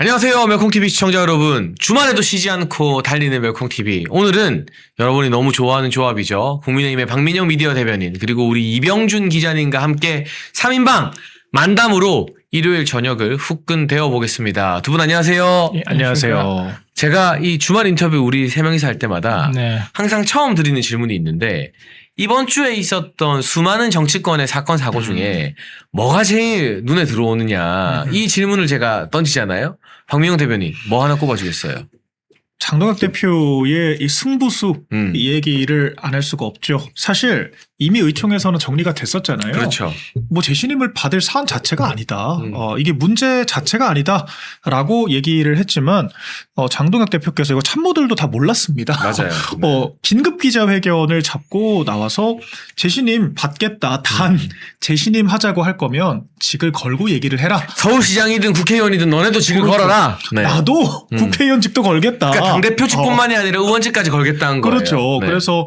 안녕하세요, 멜콩TV 시청자 여러분. 주말에도 쉬지 않고 달리는 멜콩TV. 오늘은 여러분이 너무 좋아하는 조합이죠. 국민의힘의 박민영 미디어 대변인, 그리고 우리 이병준 기자님과 함께 3인방 만담으로 일요일 저녁을 후끈 데워 보겠습니다. 두 분 안녕하세요. 예, 안녕하세요. 제가 이 주말 인터뷰 우리 세 명이서 할 때마다 항상 처음 드리는 질문이 있는데, 이번 주에 있었던 수많은 정치권의 사건 사고 중에 뭐가 제일 눈에 들어오느냐, 이 질문을 제가 던지잖아요. 박민영 대변인 뭐 하나 꼽아주겠어요? 장동혁 대표의 이 승부수 이 얘기를 안 할 수가 없죠. 사실 이미 의총에서는 정리가 됐었잖아요. 그렇죠. 뭐 재신임을 받을 사안 자체가 아니다. 이게 문제 자체가 아니다라고 얘기를 했지만 장동혁 대표께서 이거 참모들도 다 몰랐습니다. 맞아요. 긴급 기자회견을 잡고 나와서 재신임 받겠다. 단 재신임 하자고 할 거면 직을 걸고 얘기를 해라. 서울시장이든 국회의원이든 너네도 직을 걸어라. 네. 나도 국회의원직도 걸겠다. 그러니까 당대표직뿐만이 아니라 의원직까지 걸겠다는 거예요. 그렇죠. 네. 그래서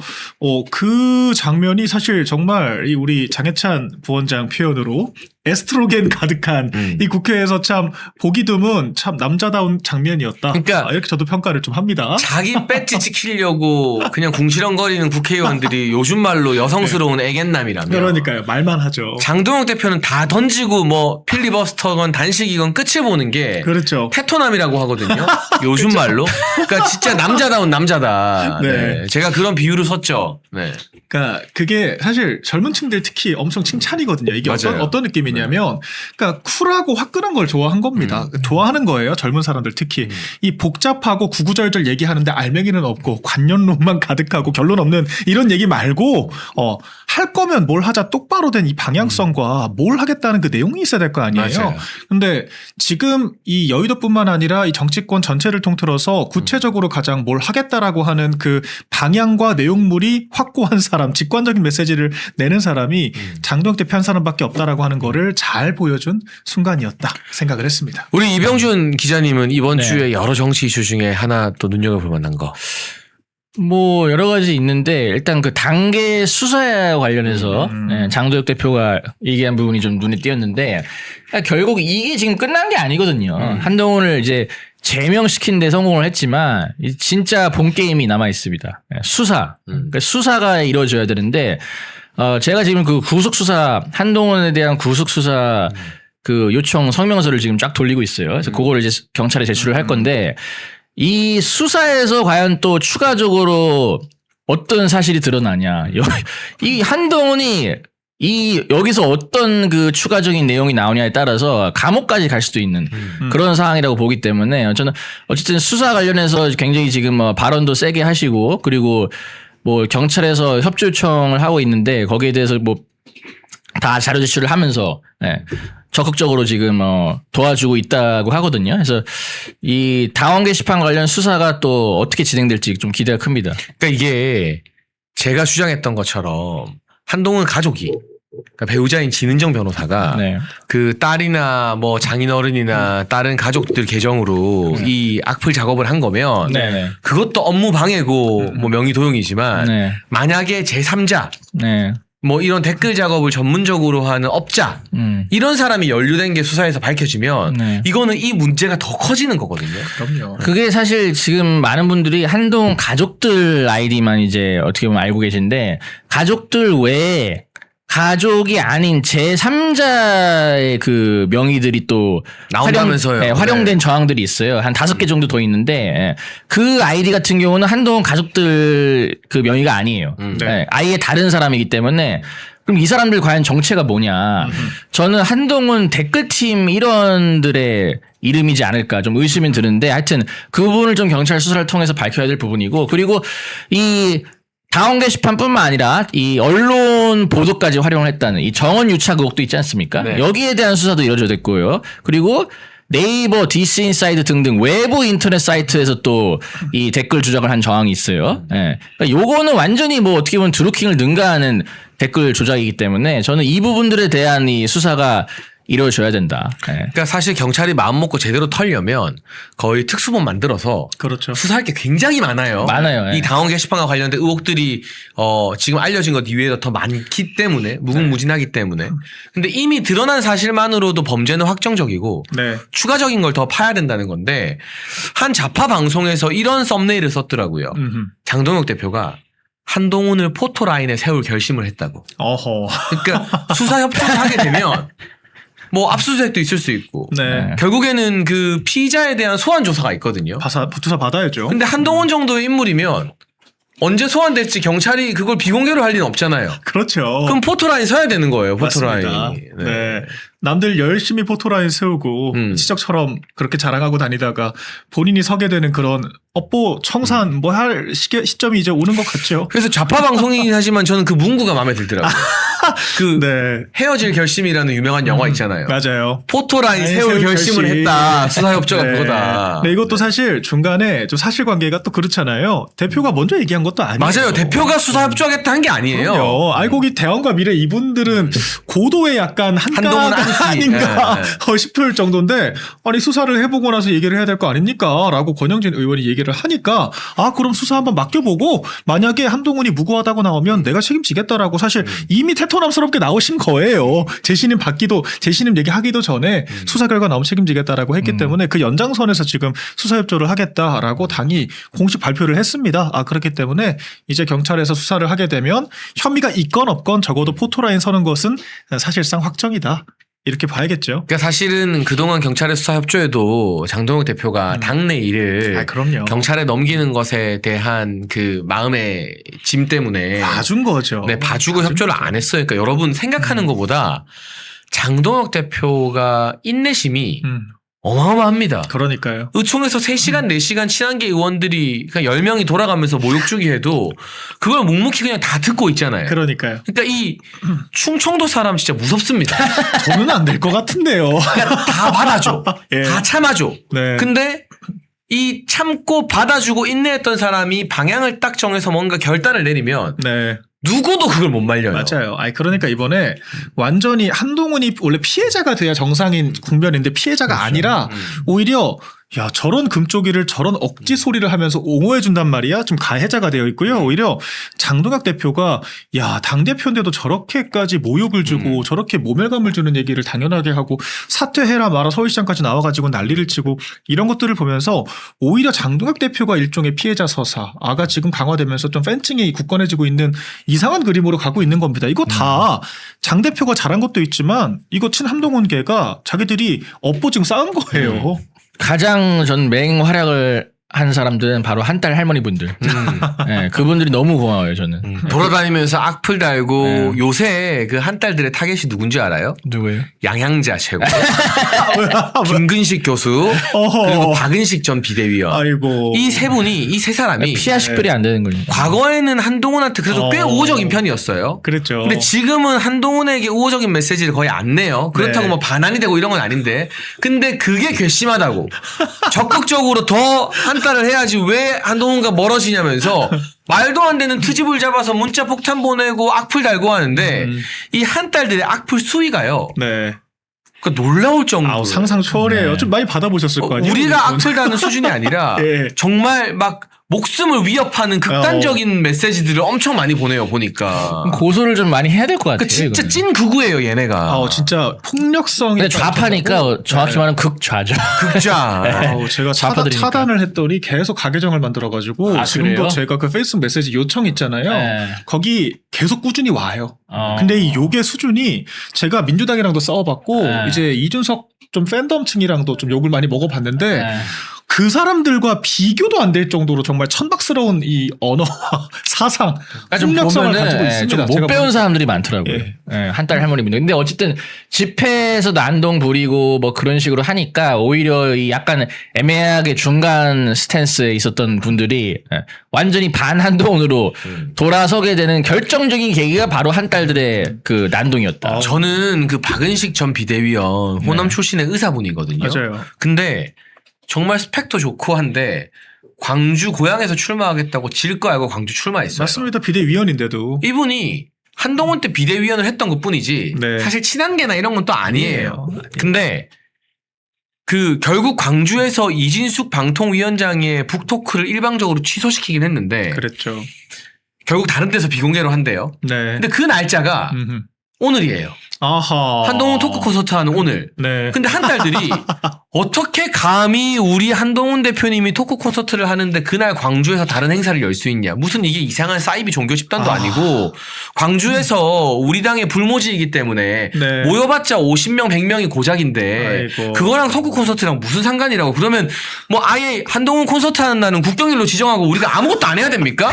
그 장면이 사실 정말 이 우리 장해찬 부원장 표현으로 에스트로겐 가득한 이 국회에서 참 보기 드문 참 남자다운 장면이었다. 그러니까 이렇게 저도 평가를 좀 합니다. 자기 배지 지키려고 그냥 궁시렁거리는 국회의원들이 요즘 말로 여성스러운 애견남이라며. 그러니까요. 말만 하죠. 장동혁 대표는 다 던지고 뭐 필리버스터건 단식이건 끝을 보는 게 그렇죠. 테토남이라고 하거든요. 요즘 말로. 그러니까 진짜 남자다운 남자다. 네. 네. 제가 그런 비유를 썼죠. 네. 그러니까 그게 사실 젊은 층들 특히 엄청 칭찬이거든요. 이게 맞아요. 어떤 느낌이냐면 그러니까 쿨하고 화끈한 걸 좋아한 겁니다. 좋아하는 거예요. 젊은 사람들 특히. 이 복잡하고 구구절절 얘기하는데 알맹이는 없고 관념론만 가득하고 결론 없는 이런 얘기 말고 할 거면 뭘 하자 똑바로 된 이 방향성과 뭘 하겠다는 그 내용이 있어야 될 거 아니에요. 맞아요. 근데 지금 이 여의도뿐만 아니라 이 정치권 전체를 통틀어서 구체적으로 가장 뭘 하겠다라고 하는 그 방향과 내용물이 확고한 사람, 직관적인 메시지를 내는 사람이 장동혁 대표 한 사람밖에 없다라고 하는 거를 잘 보여준 순간이었다 생각을 했습니다. 우리 이병준 기자님은 이번 네. 주에 여러 정치 이슈 중에 하나 또 눈여겨볼 만한 거. 뭐 여러 가지 있는데 일단 그 단계 수사와 관련해서 장도혁 대표가 얘기한 부분이 좀 눈에 띄었는데 그러니까 결국 이게 지금 끝난 게 아니거든요. 한동훈을 이제 제명시킨 데 성공을 했지만 진짜 본 게임이 남아 있습니다. 수사. 그러니까 수사가 이루어져야 되는데 제가 지금 그 구속 수사 한동훈에 대한 구속 수사 그 요청 성명서를 지금 쫙 돌리고 있어요. 그래서 그거를 이제 경찰에 제출을 할 건데 이 수사에서 과연 또 추가적으로 어떤 사실이 드러나냐. 이 한동훈이 여기서 어떤 그 추가적인 내용이 나오냐에 따라서 감옥까지 갈 수도 있는 그런 상황이라고 보기 때문에 저는 어쨌든 수사 관련해서 굉장히 지금 발언도 세게 하시고 그리고 뭐 경찰에서 협조 요청을 하고 있는데 거기에 대해서 뭐 다 자료 제출을 하면서 적극적으로 지금 도와주고 있다고 하거든요. 그래서 이 당원 게시판 관련 수사가 또 어떻게 진행될지 좀 기대가 큽니다. 그러니까 이게 제가 주장했던 것처럼 한동훈 가족이, 그러니까 배우자인 진은정 변호사가 그 딸이나 뭐 장인어른이나 다른 가족들 계정으로 이 악플 작업을 한 거면 그것도 업무 방해고 뭐 명의 도용이지만 만약에 제3자 뭐 이런 댓글 작업을 전문적으로 하는 업자 이런 사람이 연루된 게 수사에서 밝혀지면 이거는 이 문제가 더 커지는 거거든요. 그럼요. 그게 사실 지금 많은 분들이 한동훈 가족들 아이디만 이제 어떻게 보면 알고 계신데 가족들 외에 가족이 아닌 제3자의 그 명의들이 또 나온다면서요. 활용된 저항들이 있어요. 한 5개 정도 더 있는데 그 아이디 같은 경우는 한동훈 가족들 그 명의가 아니에요. 아예 다른 사람이기 때문에 그럼 이 사람들 과연 정체가 뭐냐. 저는 한동훈 댓글팀 일원들의 이름이지 않을까 좀 의심이 드는데 하여튼 그 부분을 좀 경찰 수사를 통해서 밝혀야 될 부분이고 그리고 이 당원 게시판뿐만 아니라 이 언론 보도까지 활용을 했다는 이 정원 유착 의혹도 있지 않습니까? 여기에 대한 수사도 이루어져 됐고요. 그리고 네이버, 디스인사이드 등등 외부 인터넷 사이트에서 또 이 댓글 조작을 한 정황이 있어요. 그러니까 요거는 완전히 뭐 어떻게 보면 드루킹을 능가하는 댓글 조작이기 때문에 저는 이 부분들에 대한 이 수사가 이루어져야 된다. 예. 그러니까 사실 경찰이 마음 먹고 제대로 털려면 거의 특수본 만들어서 그렇죠. 수사할 게 굉장히 많아요. 많아요. 예. 이 당원 게시판과 관련된 의혹들이 지금 알려진 것 이외에도 더 많기 때문에 무궁무진하기 때문에. 근데 이미 드러난 사실만으로도 범죄는 확정적이고 네. 추가적인 걸 더 파야 된다는 건데 한 좌파 방송에서 이런 썸네일을 썼더라고요. 장동혁 대표가 한동훈을 포토라인에 세울 결심을 했다고. 어허. 그러니까 수사 협조를 하게 되면 뭐 압수수색도 있을 수 있고 네. 결국에는 그 피의자에 대한 소환 조사가 있거든요. 조사 받아야죠. 근데 한동훈 정도의 인물이면 언제 소환될지 경찰이 그걸 비공개로 할 리는 없잖아요. 그렇죠. 그럼 포토라인 서야 되는 거예요. 포토라인. 맞습니다. 네. 남들 열심히 포토라인 세우고 지적처럼 그렇게 자랑하고 다니다가 본인이 서게 되는 그런 업보 청산 뭐 할 시점이 이제 오는 것 같죠. 그래서 좌파 방송이긴 하지만 저는 그 문구가 마음에 들더라고요. 그 네. 헤어질 결심이라는 유명한 영화 있잖아요. 맞아요. 포토라인 세울 결심을 결심. 했다. 수사협조가 네. 그거다. 네, 이것도 사실 중간에 좀 사실관계가 또 그렇잖아요. 대표가 먼저 얘기한 것도 아니에요. 맞아요. 대표가 수사협조하겠다 한 게 아니에요. 그럼요. 알고 보니 대원과 미래 이분들은 고도의 약간 한동훈 한가가 안티. 아닌가 네. 싶을 정도인데 아니 수사를 해보고 나서 얘기를 해야 될 거 아닙니까? 라고 권영진 의원이 얘기를 하니까 아 그럼 수사 한번 맡겨보고 만약에 한동훈이 무고하다고 나오면 내가 책임지겠다라고 사실 이미 태토남스럽게 나오신 거예요. 재신임 얘기하기도 전에 수사 결과 나오면 책임지겠다라고 했기 때문에 그 연장선에서 지금 수사협조를 하겠다라고 당이 공식 발표를 했습니다. 아 그렇기 때문에 이제 경찰에서 수사를 하게 되면 혐의가 있건 없건 적어도 포토라인 서는 것은 사실상 확정이다. 이렇게 봐야겠죠. 그러니까 사실은 그동안 경찰의 수사 협조에도 장동혁 대표가 당내 일을 그럼요. 경찰에 넘기는 것에 대한 그 마음의 짐 때문에 봐준 거죠. 네, 봐주고 협조를 안 했어요. 그러니까 여러분 생각하는 것보다 장동혁 대표가 인내심이 어마어마합니다. 그러니까요. 의총에서 3시간, 4시간 친한계 의원들이 그냥 10명이 돌아가면서 모욕주기 해도 그걸 묵묵히 그냥 다 듣고 있잖아요. 그러니까요. 그러니까 이 충청도 사람 진짜 무섭습니다. 저는 안 될 것 같은데요. 그러니까 다 받아줘. 예. 다 참아줘. 네. 근데 이 참고 받아주고 인내했던 사람이 방향을 딱 정해서 뭔가 결단을 내리면 네. 누구도 그걸 못 말려요. 맞아요. 아니 그러니까 이번에 완전히 한동훈이 원래 피해자가 돼야 정상인 국면인데 피해자가 그렇죠. 아니라 오히려 야 저런 금쪽이를 저런 억지 소리를 하면서 옹호해 준단 말이야. 좀 가해자가 되어 있고요. 오히려 장동혁 대표가 야 당대표인데도 저렇게까지 모욕을 주고 저렇게 모멸감을 주는 얘기를 당연하게 하고 사퇴해라 마라 서울시장까지 나와가지고 난리를 치고 이런 것들을 보면서 오히려 장동혁 대표가 일종의 피해자 서사 아가 지금 강화되면서 좀 팬층이 굳건해지고 있는 이상한 그림으로 가고 있는 겁니다. 이거 다 장 대표가 잘한 것도 있지만 이거 친한동훈계가 자기들이 업보 지금 쌓은 거예요. 가장 전 맹활약을 한 사람들은 바로 한딸 할머니분들. 네, 그분들이 너무 고마워요, 저는. 돌아다니면서 악플 달고 네. 요새 그 한 딸들의 타겟이 누군지 알아요? 누구예요? 양향자 최고. 김근식 교수 그리고 박은식 전 비대위원. 아이고. 이 세 분이 이 세 사람이 피하 식별이 안 되는 거니까. 과거에는 한동훈한테 그래도 꽤 우호적인 편이었어요. 그랬죠. 근데 지금은 한동훈에게 우호적인 메시지를 거의 안 내요. 그렇다고 네. 뭐 반환이 되고 이런 건 아닌데. 근데 그게 괘씸하다고. 적극적으로 더 한달을 해야지 왜 한동훈과 멀어지냐면서 말도 안 되는 트집을 잡아서 문자 폭탄 보내고 악플 달고 하는데 이 한딸들의 악플 수위가요. 네. 그러니까 놀라울 정도로. 아우, 상상 초월해요. 네. 좀 많이 받아보셨을 거 아니에요? 우리가 악플 다는 수준이 아니라 예. 정말 막 목숨을 위협하는 극단적인 메시지들을 엄청 많이 보내요 보니까. 고소를 좀 많이 해야 될 것 같아요. 그 진짜 이거는. 찐 극우예요 얘네가. 진짜 폭력성이. 근데 좌파니까 정확히 말하면 극좌죠. 극좌. 아우, 제가 좌파들이니까. 차단을 했더니 계속 가계정을 만들어가지고 아, 지금도 그래요? 제가 그 페이스북 메시지 요청 있잖아요. 네. 거기 계속 꾸준히 와요. 어. 근데 이 욕의 수준이 제가 민주당이랑도 싸워봤고 네. 이제 이준석 좀 팬덤층이랑도 좀 욕을 많이 먹어봤는데 네. 그 사람들과 비교도 안 될 정도로 정말 천박스러운 이 언어와 사상, 그러니까 좀 폭력성을 보면은 가지고 있습니다. 좀 못 배운 사람들이 많더라고요. 예. 한딸 할머니분들. 근데 어쨌든 집회에서 난동 부리고 뭐 그런 식으로 하니까 오히려 이 약간 애매하게 중간 스탠스에 있었던 분들이 완전히 반한동훈으로 돌아서게 되는 결정적인 계기가 바로 한딸들의 그 난동이었다. 저는 그 박은식 전 비대위원 호남 출신의 의사분이거든요. 맞아요. 근데 정말 스펙도 좋고 한데 광주 고향에서 출마하겠다고 질 거 알고 광주 출마했어요. 맞습니다. 비대위원인데도. 이분이 한동훈 때 비대위원을 했던 것뿐이지 네. 사실 친한계나 이런 건 또 아니에요. 아니에요. 근데 그 결국 광주에서 이진숙 방통위원장의 북토크를 일방적으로 취소시키긴 했는데 그랬죠. 결국 다른 데서 비공개로 한대요. 네. 근데 그 날짜가 음흠. 오늘이에요. 아하. 한동훈 토크 콘서트 하는 오늘. 네. 근데 한 달들이 어떻게 감히 우리 한동훈 대표님이 토크 콘서트를 하는데 그날 광주에서 다른 행사를 열 수 있냐. 무슨 이게 이상한 사이비 종교 집단도 아니고 광주에서 우리 당의 불모지이기 때문에 네. 모여봤자 50명 100명이 고작인데 아이고. 그거랑 토크 콘서트랑 무슨 상관이라고. 그러면 뭐 아예 한동훈 콘서트 하는 날은 국경일로 지정하고 우리가 아무것도 안 해야 됩니까?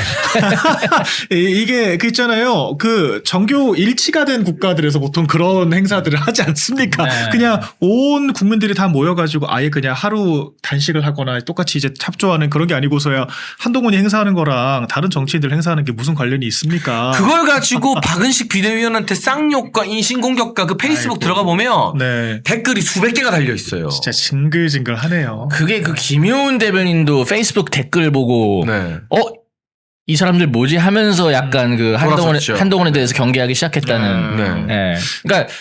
이게 그 있잖아요. 그 정교 일치가 된 국가들에서 보통 그런 행사들을 하지 않습니까? 네. 그냥 온 국민들이 다 모여가지고 아예 그냥 하루 단식을 하거나 똑같이 이제 합조하는 그런 게 아니고서야 한동훈이 행사하는 거랑 다른 정치인들 행사하는 게 무슨 관련이 있습니까? 그걸 가지고 박은식 비대위원한테 쌍욕과 인신공격과 그 페이스북 아이고. 들어가 보면 네. 댓글이 수백 개가 달려 있어요. 진짜 징글징글하네요. 그게 그 김효은 대변인도 페이스북 댓글 보고 네. 이 사람들 뭐지 하면서 약간 그 돌아섰죠. 한동훈에 대해서 경계하기 시작했다는. 네. 예. 그러니까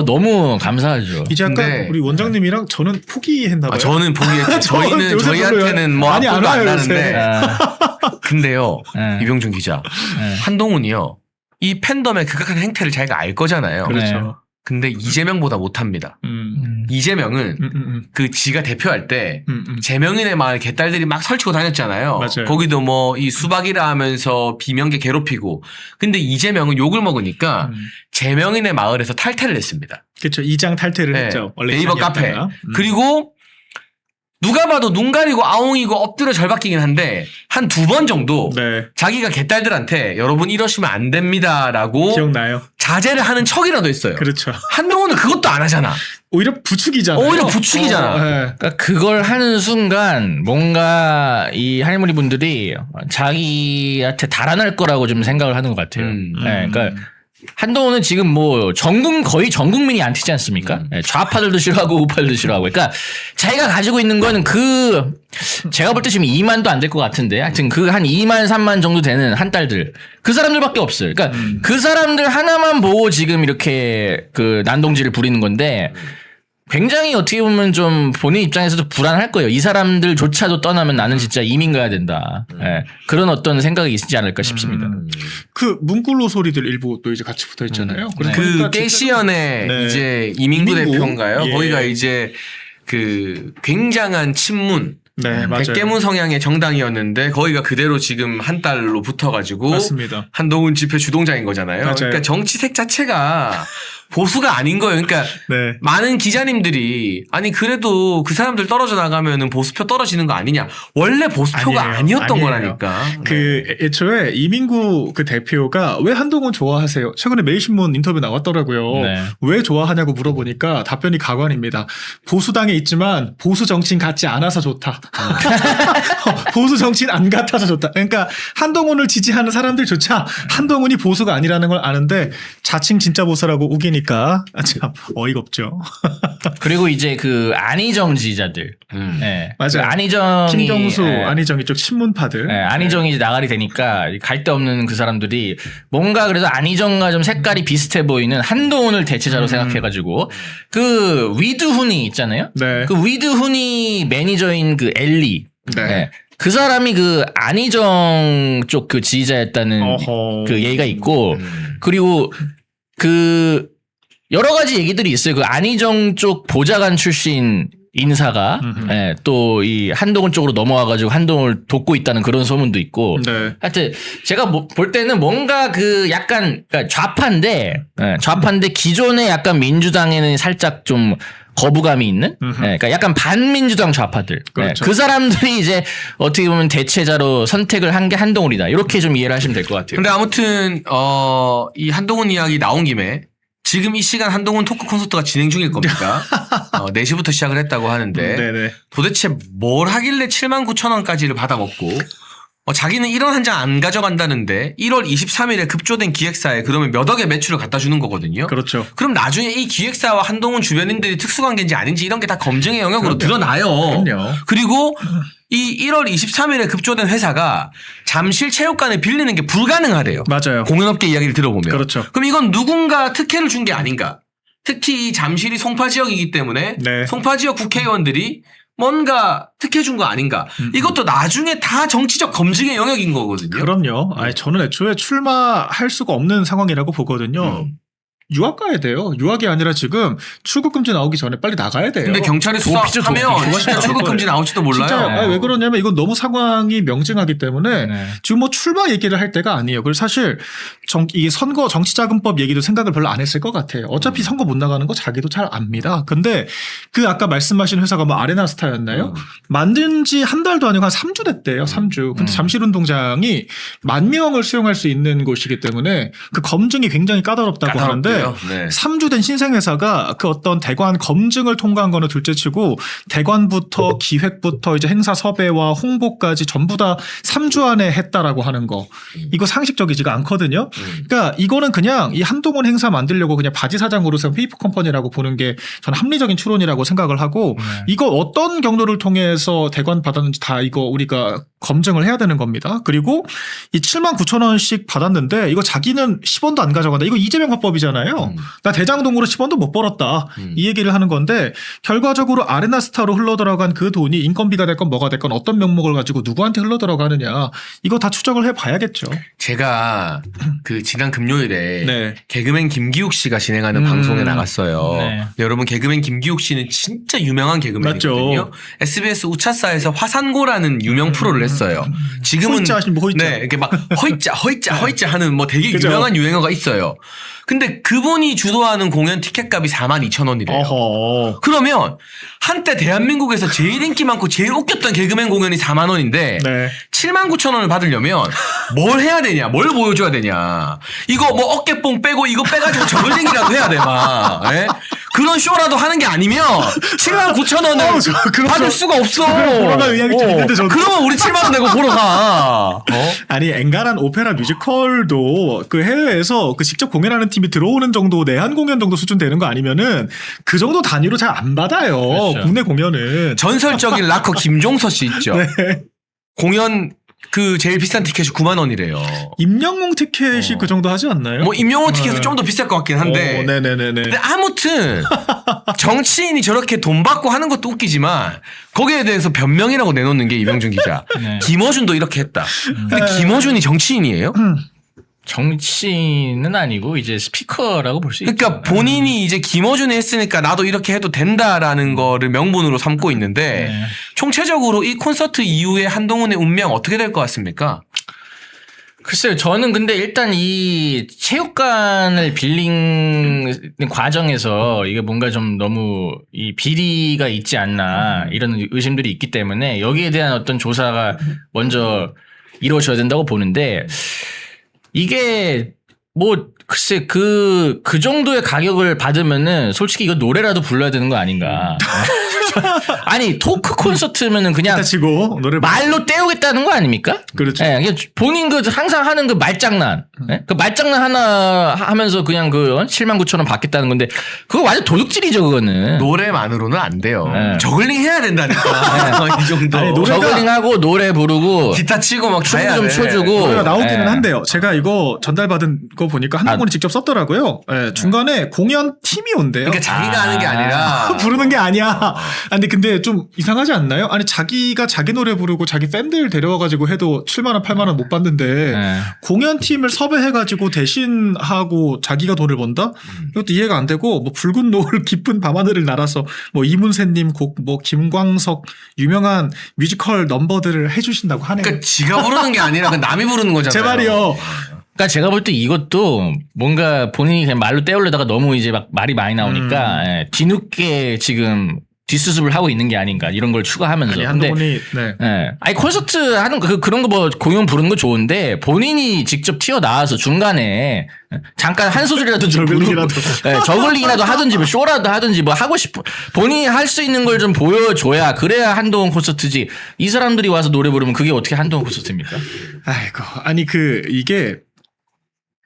너무 감사하죠. 이제 약간 근데- 우리 원장님이랑 저는 포기했나 봐요. 저는 보기에 저희는 요새 저희한테는 뭐 많이 앞으로 안 안 와요, 요새. 나는데 아, 근데요 네. 이병준 기자 네. 한동훈이요 이 팬덤의 극악한 행태를 자기가 알 거잖아요. 그렇죠. 근데 이재명보다 못합니다. 이재명은 그 지가 대표할 때 재명인의 마을 개딸들이 막 설치고 다녔잖아요. 맞아요. 거기도 뭐 이 수박이라 하면서 비명계 괴롭히고. 근데 이재명은 욕을 먹으니까 재명인의 마을에서 탈퇴를 했습니다. 그렇죠. 이장 탈퇴를 네. 했죠. 원래 네이버 이장이었다가. 카페. 그리고 누가 봐도 눈 가리고 아웅이고 엎드려 절박이긴 한데 한 2번 정도 네. 자기가 개딸들한테 여러분 이러시면 안 됩니다라고 기억나요. 자제를 하는 척이라도 했어요. 그렇죠. 한동훈은 그것도 안 하잖아. 오히려 부추기잖아요. 오히려 부추기잖아. 네. 그러니까 그걸 하는 순간 뭔가 이 할머니 분들이 자기한테 달아날 거라고 좀 생각을 하는 것 같아요. 네, 그러니까 한동훈은 지금 뭐 거의 전 국민이 안 튀지 않습니까? 네, 좌파들도 싫어하고 우파들도 싫어하고. 그러니까 자기가 가지고 있는 거는 제가 볼 때 지금 2만도 안 될 것 같은데 하여튼 그 한 2만 3만 정도 되는 한 딸들 그 사람들밖에 없어요. 그러니까 그 사람들 하나만 보고 지금 이렇게 그 난동질을 부리는 건데 굉장히 어떻게 보면 좀 본인 입장에서도 불안할 거예요. 이 사람들조차도 떠나면 나는 진짜 이민 가야 된다. 예, 그런 어떤 생각이 있지 않을까 싶습니다. 그 문꿀로 소리들 일부 또 이제 같이 붙어 있잖아요. 네. 그 깨시연의 네. 이제 이민구 이민구? 대표인가요? 예. 거기가 이제 그 굉장한 친문 네, 맞아요. 백개문 성향의 정당이었는데 거기가 그대로 지금 한 달로 붙어가지고 맞습니다. 한동훈 집회 주동자인 거잖아요. 맞아요. 그러니까 정치색 자체가 보수가 아닌 거예요. 그러니까 네. 많은 기자님들이 아니 그래도 그 사람들 떨어져 나가면은 보수표 떨어지는 거 아니냐. 원래 보수표가 아니에요. 아니었던 아니에요. 거라니까. 그 애초에 이민구 그 대표가 왜 한동훈 좋아하세요? 최근에 매일신문 인터뷰 나왔더라고요. 네. 왜 좋아하냐고 물어보니까 답변이 가관입니다. 보수당에 있지만 보수 정치인 같지 않아서 좋다. 보수 정치인 안 같아서 좋다. 그러니까 한동훈을 지지하는 사람들조차 한동훈이 보수가 아니라는 걸 아는데 자칭 진짜 보수라고 우기니까 참 어이가 없죠. 그리고 이제 그 안희정 지지자들. 예. 맞아요. 그 안희정이 김경수, 예. 안희정 이쪽 친문파들. 예, 안희정이 나가리 되니까 갈 데 없는 그 사람들이 뭔가 그래도 안희정과 좀 색깔이 비슷해 보이는 한동훈을 대체자로 생각해가지고 그 위드훈이 있잖아요. 네. 그 위드훈이 매니저인 그 엘리. 네. 예. 그 사람이 그 안희정 쪽 그 지지자였다는 어허. 그 얘기가 있고 그리고 그 여러 가지 얘기들이 있어요. 그 안희정 쪽 보좌관 출신 인사가 예, 또 이 한동훈 쪽으로 넘어와가지고 한동훈을 돕고 있다는 그런 소문도 있고. 네. 하여튼 제가 볼 때는 뭔가 그 약간 그러니까 좌파인데 기존의 약간 민주당에는 살짝 좀 거부감이 있는, 그러니까 약간 반민주당 좌파들, 그렇죠. 그 사람들이 이제 어떻게 보면 대체자로 선택을 한 게 한동훈이다. 이렇게 좀 이해를 하시면 될 것 같아요. 근데 아무튼 이 한동훈 이야기 나온 김에 지금 이 시간 한동훈 토크 콘서트가 진행 중일 겁니다. 4시부터 시작을 했다고 하는데 네네. 도대체 뭘 하길래 79,000원까지를 받아먹고 자기는 1원 한 장 안 가져간다는데 1월 23일에 급조된 기획사에 그러면 몇 억의 매출을 갖다 주는 거거든요. 그렇죠. 그럼 나중에 이 기획사와 한동훈 주변인들이 특수관계인지 아닌지 이런 게 다 검증의 영역으로 드러나요. 그럼요. 그리고 이 1월 23일에 급조된 회사가 잠실 체육관을 빌리는 게 불가능하대요. 맞아요. 공연업계 이야기를 들어보면. 그렇죠. 그럼 이건 누군가 특혜를 준 게 아닌가. 특히 이 잠실이 송파 지역이기 때문에 네. 송파 지역 국회의원들이 뭔가 특혜 준 거 아닌가. 이것도 나중에 다 정치적 검증의 영역인 거거든요. 그럼요. 아니 저는 애초에 출마할 수가 없는 상황이라고 보거든요. 유학 가야 돼요. 유학이 아니라 지금 출국 금지 나오기 전에 빨리 나가야 돼요. 근데 경찰이 수사하면 진짜 출국 금지 나올지도 몰라요. 진짜요. 아니, 왜 그러냐면 이건 너무 상황이 명징하기 때문에 지금 뭐 출마 얘기를 할 때가 아니에요. 그리고 사실 이 선거 정치자금법 얘기도 생각을 별로 안 했을 것 같아요. 어차피 선거 못 나가는 거 자기도 잘 압니다. 근데 그 아까 말씀하신 회사가 뭐 아레나스타였나요? 만든 지 한 달도 아니고 한 3주 됐대요. 3주. 근데 잠실운동장이 10,000명을 수용할 수 있는 곳이기 때문에 그 검증이 굉장히 까다롭다고 하는데 네. 3주 된 신생회사가 그 어떤 대관 검증을 통과한 거는 둘째치고 대관부터 기획부터 이제 행사 섭외와 홍보까지 전부 다 3주 안에 했다라고 하는 거. 이거 상식적이지가 않거든요. 그러니까 이거는 그냥 이 한동훈 행사 만들려고 그냥 바지 사장으로서 페이퍼 컴퍼니라고 보는 게 저는 합리적인 추론이라고 생각을 하고 이거 어떤 경로를 통해서 대관 받았는지 다 이거 우리가 검증을 해야 되는 겁니다. 그리고 이 79,000원씩 받았는데 이거 자기는 10원도 안 가져간다. 이거 이재명 화법이잖아요. 나 대장동으로 10원도 못 벌었다. 이 얘기를 하는 건데 결과적으로 아레나스타로 흘러들어간 그 돈이 인건비가 됐건 뭐가 됐건 어떤 명목을 가지고 누구한테 흘러들어가느냐. 이거 다 추적을 해봐야겠죠. 제가 그 지난 금요일에 네. 개그맨 김기욱 씨가 진행하는 방송에 나갔어요. 네. 근데 여러분 개그맨 김기욱 씨는 진짜 유명한 개그맨이거든요. 맞죠. SBS 우차사에서 화산고라는 유명 프로를 했어요. 지금은 호이자 하신 분 호이자. 네, 이렇게 막 허이짜 하는 뭐 되게 그죠? 유명한 유행어가 있어요. 근데 그분이 주도하는 공연 티켓값이 42,000원이래요. 어허. 그러면 한때 대한민국에서 제일 인기 많고 제일 웃겼던 개그맨 공연이 4만 원인데 네. 79,000원을 받으려면 뭘 해야 되냐? 뭘 보여줘야 되냐? 이거 뭐 어깨뽕 빼고 이거 빼가지고 저글링이라도 해야 돼, 막. 예? 그런 쇼라도 하는 게 아니면 79,000원을 받을 수가 없어. 보러 갈 의향이 좀 있는데 저도. 그러면 우리 7만 원 내고 보러 가. 아니 앵간한 오페라 뮤지컬도 그 해외에서 그 직접 공연하는 팀이 들어오는 정도 내한 공연 정도 수준 되는 거 아니면은 그 정도 단위로 잘 안 받아요. 그렇죠. 국내 공연은. 전설적인 락커 김종서 씨 있죠. 네. 공연 그 제일 비싼 티켓이 9만 원이래요. 임영웅 티켓이 그 정도 하지 않나요? 뭐 임영웅 티켓은 좀 더 비쌀 것 같긴 한데. 네네네네. 근데 아무튼 정치인이 저렇게 돈 받고 하는 것도 웃기지만 거기에 대해서 변명이라고 내놓는 게 이병준 기자. 네. 김어준도 이렇게 했다. 근데 김어준이 정치인이에요? 정치는 아니고 이제 스피커라고 볼 수 있죠. 그러니까 본인이 이제 김어준이 했으니까 나도 이렇게 해도 된다라는 거를 명분으로 삼고 있는데 네. 총체적으로 이 콘서트 이후에 한동훈의 운명 어떻게 될 것 같습니까? 글쎄요, 저는 근데 일단 이 체육관을 빌린 과정에서 이게 뭔가 좀 너무 이 비리가 있지 않나 이런 의심들이 있기 때문에 여기에 대한 어떤 조사가 먼저 이루어져야 된다고 보는데 이게 뭐 글쎄 그 정도의 가격을 받으면은 솔직히 이거 노래라도 불러야 되는 거 아닌가. 아니 토크 콘서트면은 그냥 치고 노래 말로 때우겠다는 거 아닙니까? 그렇죠. 예, 그냥 본인 그 항상 하는 그 말장난, 예? 그 말장난 하나 하면서 그냥 그 79,000원 받겠다는 건데 그거 완전 도둑질이죠 그거는. 노래만으로는 안 돼요. 네. 저글링 해야 된다니까. 이 정도. 아니, 노래가- 저글링하고 노래 부르고 기타 치고 막 다 춤 해야 좀 돼. 춰주고. 노래가 나오기는 예. 한데요. 제가 이거 전달받은 거 보니까 한동훈이 직접 썼더라고요. 예, 중간에 공연 팀이 온대요. 그러니까 자기가 하는 게 아니라 부르는 게 아니야. 아니 근데 좀 이상하지 않나요? 아니 자기가 자기 노래 부르고 자기 팬들 데려와가지고 해도 7만 원, 8만 원 못 받는데 예. 공연팀을 섭외해가지고 대신하고 자기가 돈을 번다? 이것도 이해가 안 되고 뭐 붉은 노을 깊은 밤하늘을 날아서 뭐 이문세님 곡 뭐 김광석 유명한 뮤지컬 넘버들을 해주신다고 하네요. 그러니까 지가 부르는 게 아니라 그 남이 부르는 거잖아요. 제 말이요. 그러니까 제가 볼 때 이것도 뭔가 본인이 그냥 말로 때우려다가 너무 이제 막 말이 많이 나오니까 예, 뒤늦게 지금 뒷수습을 하고 있는 게 아닌가 이런 걸 추가하면서. 아니, 근데 한동훈이 네. 예. 아니 콘서트 하는 거 그런 거 뭐 공연 부르는 거 좋은데 본인이 직접 튀어나와서 중간에 잠깐 한 소절이라도 좀 부르고 저글링이라도 하든지 뭐 쇼라도 하든지 뭐 하고 싶어 본인이 할 수 있는 걸 좀 보여줘야 그래야 한동훈 콘서트지. 이 사람들이 와서 노래 부르면 그게 어떻게 한동훈 콘서트입니까? 아이고 아니 이게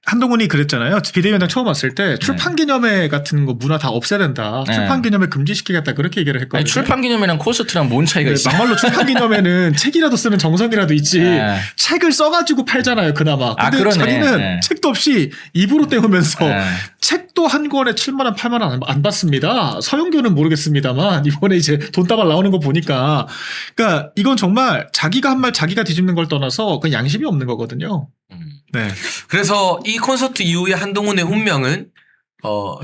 한동훈이 그랬잖아요. 비대위원장 처음 왔을 때 출판기념회 같은 거 문화 다 없애야 된다. 네. 출판기념회 금지시키겠다. 그렇게 얘기를 했거든요. 아니, 출판기념회랑 콘서트랑 뭔 차이가 있어? 막말로 출판기념회는 책이라도 쓰는 정성이라도 있지. 네. 책을 써가지고 팔잖아요. 그나마. 근데 그러네. 자기는 네. 책도 없이 입으로 때우면서 네. 책도 한 권에 7만 원, 8만 원 안 받습니다. 서영교는 모르겠습니다만 이번에 이제 돈다발 나오는 거 보니까 그러니까 이건 정말 자기가 한 말 자기가 뒤집는 걸 떠나서 그냥 양심이 없는 거거든요. 네. 그래서 이 콘서트 이후에 한동훈의 운명은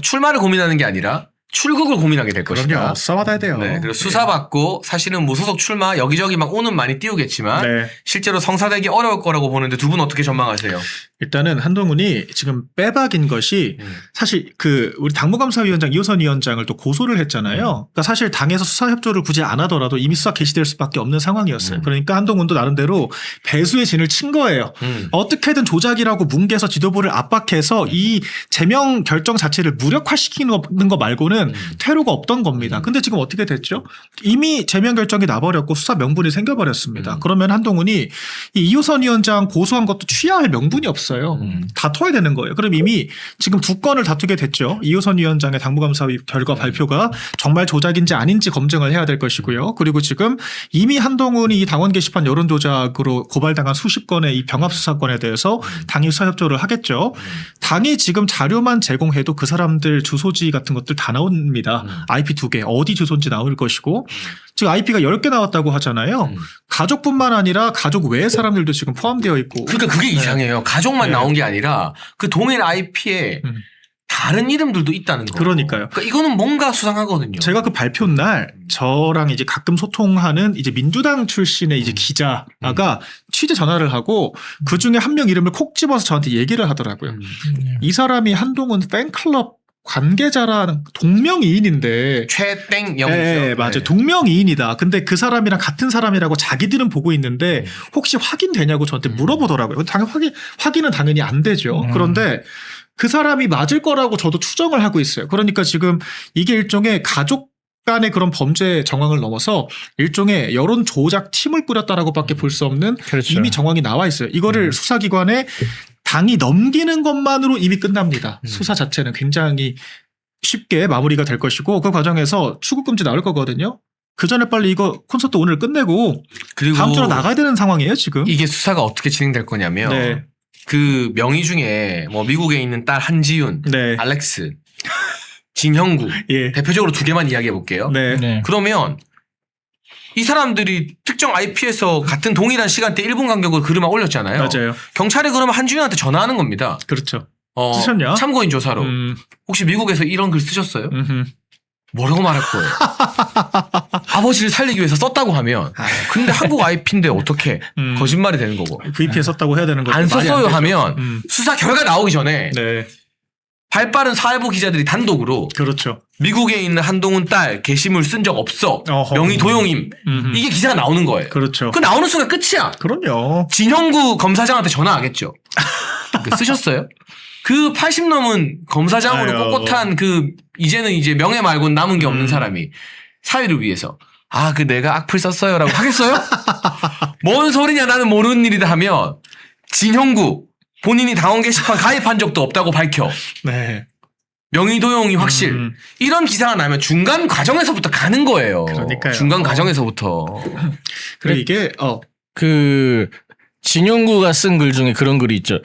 출마를 고민하는 게 아니라 출국을 고민하게 될 것이다. 그럼요. 써받아야 돼요. 네, 그리고 수사받고 사실은 무소속 출마 여기저기 막 오는 많이 띄우겠지만 네. 실제로 성사되기 어려울 거라고 보는데 두 분 어떻게 전망하세요? 일단은 한동훈이 지금 빼박인 것이 사실 우리 당무감사위원장 이호선 위원장을 또 고소를 했잖아요. 그러니까 사실 당에서 수사협조를 굳이 안 하더라도 이미 수사 개시될 수밖에 없는 상황이었어요. 그러니까 한동훈도 나름대로 배수의 진을 친 거예요. 어떻게든 조작이라고 뭉개서 지도부를 압박해서 이 제명 결정 자체를 무력화시키는 거 말고는 퇴로가 없던 겁니다. 근데 지금 어떻게 됐죠? 이미 제명 결정이 나버렸고 수사 명분이 생겨버렸습니다. 그러면 한동훈이 이 이호선 위원장 고소한 것도 취해야 할 명분이 없어요. 다퉈야 되는 거예요. 그럼 이미 지금 두 건을 다투게 됐죠. 이호선 위원장의 당무감사위 결과 발표가 정말 조작인지 아닌지 검증을 해야 될 것이고요. 그리고 지금 이미 한동훈이 이 당원 게시판 여론 조작으로 고발당한 수십 건의 이 병합 수사건에 대해서 당이 수사 협조를 하겠죠. 당이 지금 자료만 제공해도 그 사람들 주소지 같은 것들 다 나옵니다. IP 2개 어디 주소인지 나올 것이고 지금 IP가 10개 나왔다고 하잖아요. 가족뿐만 아니라 가족 외의 사람들도 지금 포함되어 있고. 그러니까 그게 이상해요. 가족만 나온 게 아니라 그 동일 IP에 다른 이름들도 있다는 거. 그러니까요. 그러니까 이거는 뭔가 수상하거든요. 제가 그 발표 날 저랑 이제 가끔 소통하는 이제 민주당 출신의 이제 기자가 취재 전화를 하고 그 중에 한 명 이름을 콕 집어서 저한테 얘기를 하더라고요. 이 사람이 한동훈 팬클럽 관계자라는 동명이인인데 최땡 영이죠. 네, 맞아요. 동명이인이다. 근데 그 사람이랑 같은 사람이라고 자기들은 보고 있는데 혹시 확인되냐고 저한테 물어보더라고요. 당연히 확인은 당연히 안 되죠. 그런데 그 사람이 맞을 거라고 저도 추정을 하고 있어요. 그러니까 지금 이게 일종의 가족 간의 그런 범죄 정황을 넘어서 일종의 여론 조작 팀을 꾸렸다라고밖에 볼 수 없는 그렇죠. 이미 정황이 나와 있어요. 이거를 수사기관에 당이 넘기는 것만으로 이미 끝납니다. 수사 자체는 굉장히 쉽게 마무리가 될 것이고 그 과정에서 출국금지 나올 거거든요. 그 전에 빨리 이거 콘서트 오늘 끝내고 그리고 다음 주로 나가야 되는 상황이에요 지금. 이게 수사가 어떻게 진행될 거냐면 네. 그 명의 중에 뭐 미국에 있는 딸 한지윤, 네. 알렉스, 진형구 예. 대표적으로 두 개만 이야기해 볼게요. 네. 네. 그러면 이 사람들이 특정 IP에서 같은 동일한 시간대 1분 간격으로 글을 막 올렸잖아요. 맞아요. 경찰이 그러면 한지윤한테 전화하는 겁니다. 그렇죠. 쓰셨냐? 참고인 조사로. 혹시 미국에서 이런 글 쓰셨어요? 뭐라고 말할 거예요? 아버지를 살리기 위해서 썼다고 하면 근데 한국 IP인데 어떻게 거짓말이 되는 거고 VP에 썼다고 해야 되는 거죠. 안 말이 썼어요 되죠. 하면 수사 결과 나오기 전에 네. 발빠른 사회부 기자들이 단독으로 그렇죠. 미국에 있는 한동훈 딸 게시물 쓴 적 없어. 어허. 명의 도용임. 이게 기사가 나오는 거예요. 그렇죠. 그 나오는 순간 끝이야. 그럼요. 진형구 검사장한테 전화하겠죠. 쓰셨어요? 그 80 넘은 검사장으로 아유. 꼿꼿한 이제는 이제 명예 말고는 남은 게 없는 사람이 사회를 위해서 그 내가 악플 썼어요라고 하겠어요? 뭔 소리냐 나는 모르는 일이다 하면 진형구 본인이 당원 게시판 가입한 적도 없다고 밝혀. 네. 명의 도용이 확실. 이런 기사가 나면 중간 과정에서부터 가는 거예요. 그러니까요. 중간 과정에서부터. 그래 이게 진용구가 쓴 글 중에 그런 글이 있죠.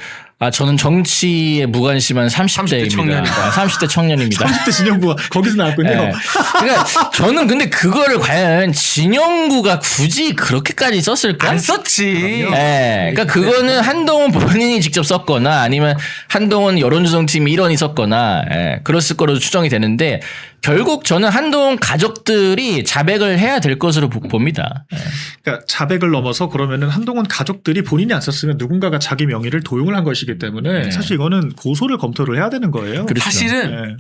저는 정치에 무관심한 30대입니다. 30대 청년이다. 30대 청년입니다. 30대 진영구가 거기서 나왔군요. 네. 그러니까 저는 근데 그거를 과연 진영구가 굳이 그렇게까지 썼을까? 안 썼지. 네. 그러니까 그거는 한동훈 본인이 직접 썼거나 아니면 한동훈 여론조정팀 일원이 썼거나 그랬을 거로 추정이 되는데 결국 저는 한동훈 가족들이 자백을 해야 될 것으로 봅니다. 그러니까 자백을 넘어서 그러면은 한동훈 가족들이 본인이 안 썼으면 누군가가 자기 명의를 도용을 한 것이기 때문에 사실 이거는 고소를 검토를 해야 되는 거예요. 그렇죠. 사실은 네.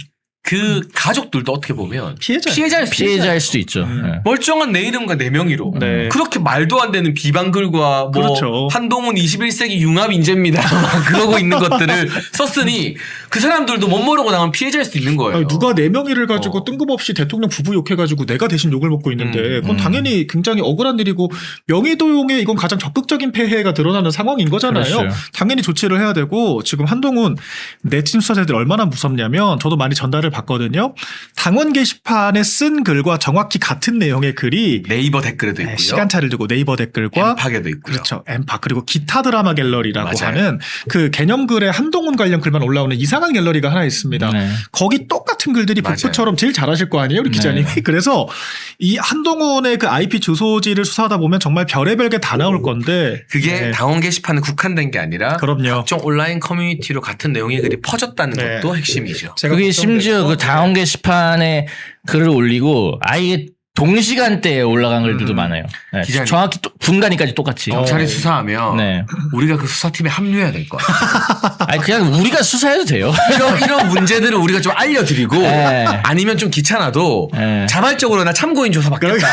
그 가족들도 어떻게 보면 피해자일 수도 있죠. 네. 멀쩡한 내 이름과 내 명의로 네. 그렇게 말도 안 되는 비방글과 뭐 그렇죠. 한동훈 21세기 융합 인재입니다 막 그러고 있는 것들을 썼으니 그 사람들도 못 모르고 나면 피해자일 수도 있는 거예요. 아니, 누가 내 명의를 가지고 뜬금없이 대통령 부부 욕해가지고 내가 대신 욕을 먹고 있는데 그건 당연히 굉장히 억울한 일이고 명의도용에 이건 가장 적극적인 폐해가 드러나는 상황인 거잖아요. 그렇죠. 당연히 조치를 해야 되고 지금 한동훈 내친 수사자들이 얼마나 무섭냐면 저도 많이 전달을 받거든요. 당원 게시판에 쓴 글과 정확히 같은 내용의 글이 네이버 댓글에도 있고요. 시간차를 두고 네이버 댓글과 엠팍에도 있고요. 그렇죠. 엠팍 그리고 기타 드라마 갤러리라고 맞아요. 하는 그 개념글에 한동훈 관련 글만 올라오는 이상한 갤러리가 하나 있습니다. 네. 거기 똑같은 글들이 맞아요. 북부처럼 제일 잘하실 거 아니에요, 우리 기자님이. 네. 그래서 이 한동훈의 그 IP 주소지를 수사하다 보면 정말 별의별 게 다 나올 건데 그게 네. 당원 게시판에 국한된 게 아니라 그럼요. 각종 온라인 커뮤니티로 같은 내용의 글이 퍼졌다는 네. 것도 핵심이죠. 제가 그게 걱정돼서 심지어 그 당원 게시판에 글을 올리고 아예 동시간대에 올라간 글들도 많아요. 네. 기자님. 정확히 분간이까지 똑같이. 경찰이 수사하면 네. 우리가 그 수사팀에 합류해야 될 거야. 아니 그냥 우리가 수사해도 돼요. 이런 문제들을 우리가 좀 알려드리고 네. 아니면 좀 귀찮아도 네. 자발적으로 나 참고인 조사 받겠다.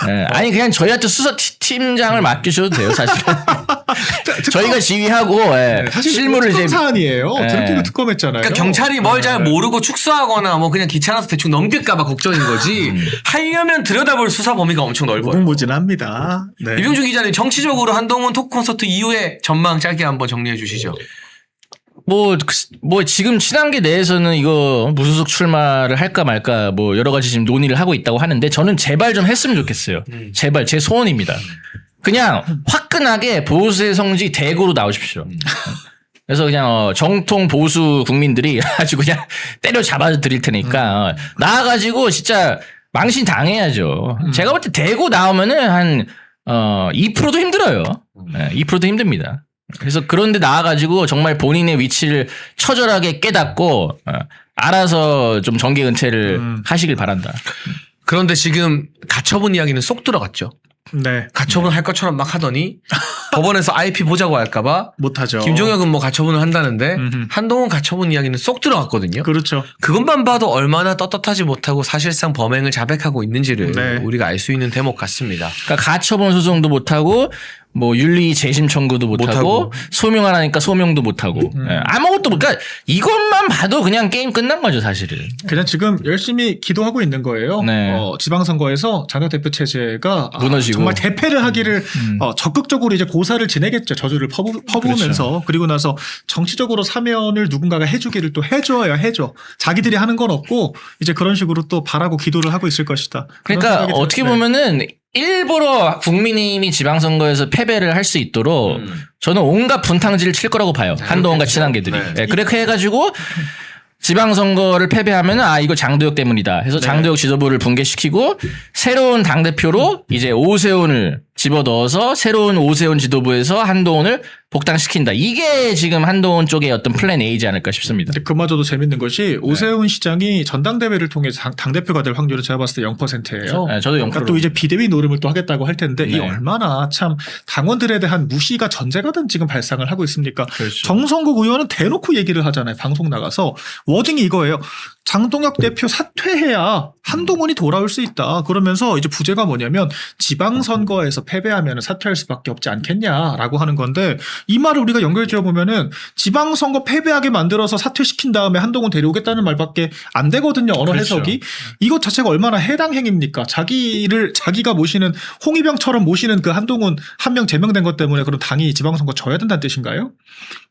네. 아니 그냥 저희한테 수사 팀장을 맡기셔도 돼요, 사실은. 저희가 지휘하고 예. 사실 실무를 특검 이제 사안이에요. 네. 드루킹도 특검했잖아요. 그러니까 경찰이 뭘 잘 네. 모르고 축소하거나 뭐 그냥 귀찮아서 대충 넘길까봐 걱정인 거지. 하려면 들여다볼 수사 범위가 엄청 넓어요. 무궁무진합니다. 네. 이병주 기자님 정치적으로 한동훈 토크 콘서트 이후에 전망 짧게 한번 정리해 주시죠. 뭐 지금 친한계 내에서는 이거 무소속 출마를 할까 말까 뭐 여러 가지 지금 논의를 하고 있다고 하는데 저는 제발 좀 했으면 좋겠어요. 제발 제 소원입니다. 그냥 화끈하게 보수의 성지 대구로 나오십시오. 그래서 그냥 정통 보수 국민들이 아주 그냥 때려잡아 드릴 테니까 나와가지고 진짜 망신 당해야죠. 제가 볼 때 대구 나오면은 한 2%도 힘들어요. 네, 2%도 힘듭니다. 그래서 그런데 나와가지고 정말 본인의 위치를 처절하게 깨닫고 알아서 좀 정계 은퇴를 하시길 바란다. 그런데 지금 가처분 이야기는 쏙 들어갔죠. 네. 가처분 할 것처럼 막 하더니 법원에서 IP 보자고 할까봐 못하죠. 김종혁은 뭐 가처분을 한다는데 음흠. 한동훈 가처분 이야기는 쏙 들어갔거든요. 그렇죠. 그것만 봐도 얼마나 떳떳하지 못하고 사실상 범행을 자백하고 있는지를 네. 우리가 알 수 있는 대목 같습니다. 그러니까 가처분 소송도 못하고 뭐 윤리 재심 청구도 못하고 소명하라니까 소명도 못하고 아무것도 못. 그러니까 이것만 봐도 그냥 게임 끝난 거죠 사실은. 그냥 지금 열심히 기도하고 있는 거예요. 네. 지방선거에서 장외 대표 체제가 무너지고. 정말 대패를 하기를 적극적으로 이제 고사를 지내겠죠. 저주를 퍼부으면서 그렇죠. 그리고 나서 정치적으로 사면을 누군가가 해주기를 또 해줘야 해줘. 자기들이 하는 건 없고 이제 그런 식으로 또 바라고 기도를 하고 있을 것이다. 그런 그러니까 생각이 어떻게 들어요. 보면은 일부러 국민의힘이 지방선거에서 패배를 할 수 있도록 저는 온갖 분탕질을 칠 거라고 봐요. 한동훈과 친한계들이. 네. 네, 그렇게 해가지고 지방선거를 패배하면 이거 장도혁 때문이다 해서 장도혁 지도부를 붕괴시키고 새로운 당대표로 이제 오세훈을 집어넣어서 새로운 오세훈 지도부에서 한동훈을 복당시킨다. 이게 지금 한동훈 쪽의 어떤 플랜 A지 않을까 싶습니다. 근데 그마저도 재밌는 것이 오세훈 시장이 전당대회를 통해서 당대표가 될 확률은 제가 봤을 때 0%예요. 네, 저도 0%. 그러니까 또 이제 비대위 노름을 또 하겠다고 할 텐데 이 네. 얼마나 참 당원들에 대한 무시가 전제가든 지금 발상을 하고 있습니까? 그렇죠. 정성국 의원은 대놓고 얘기를 하잖아요. 방송 나가서 워딩이 이거예요. 장동혁 대표 사퇴해야 한동훈이 돌아올 수 있다. 그러면서 이제 부제가 뭐냐면 지방선거에서 패배하면 사퇴할 수밖에 없지 않겠냐라고 하는 건데 이 말을 우리가 연결지어 보면은 지방선거 패배하게 만들어서 사퇴시킨 다음에 한동훈 데려오겠다는 말밖에 안 되거든요. 언어 그렇죠. 해석이. 이것 자체가 얼마나 해당 행위입니까? 자기가 모시는 홍위병처럼 모시는 그 한동훈 한 명 제명된 것 때문에 그럼 당이 지방선거 져야 된다는 뜻인가요?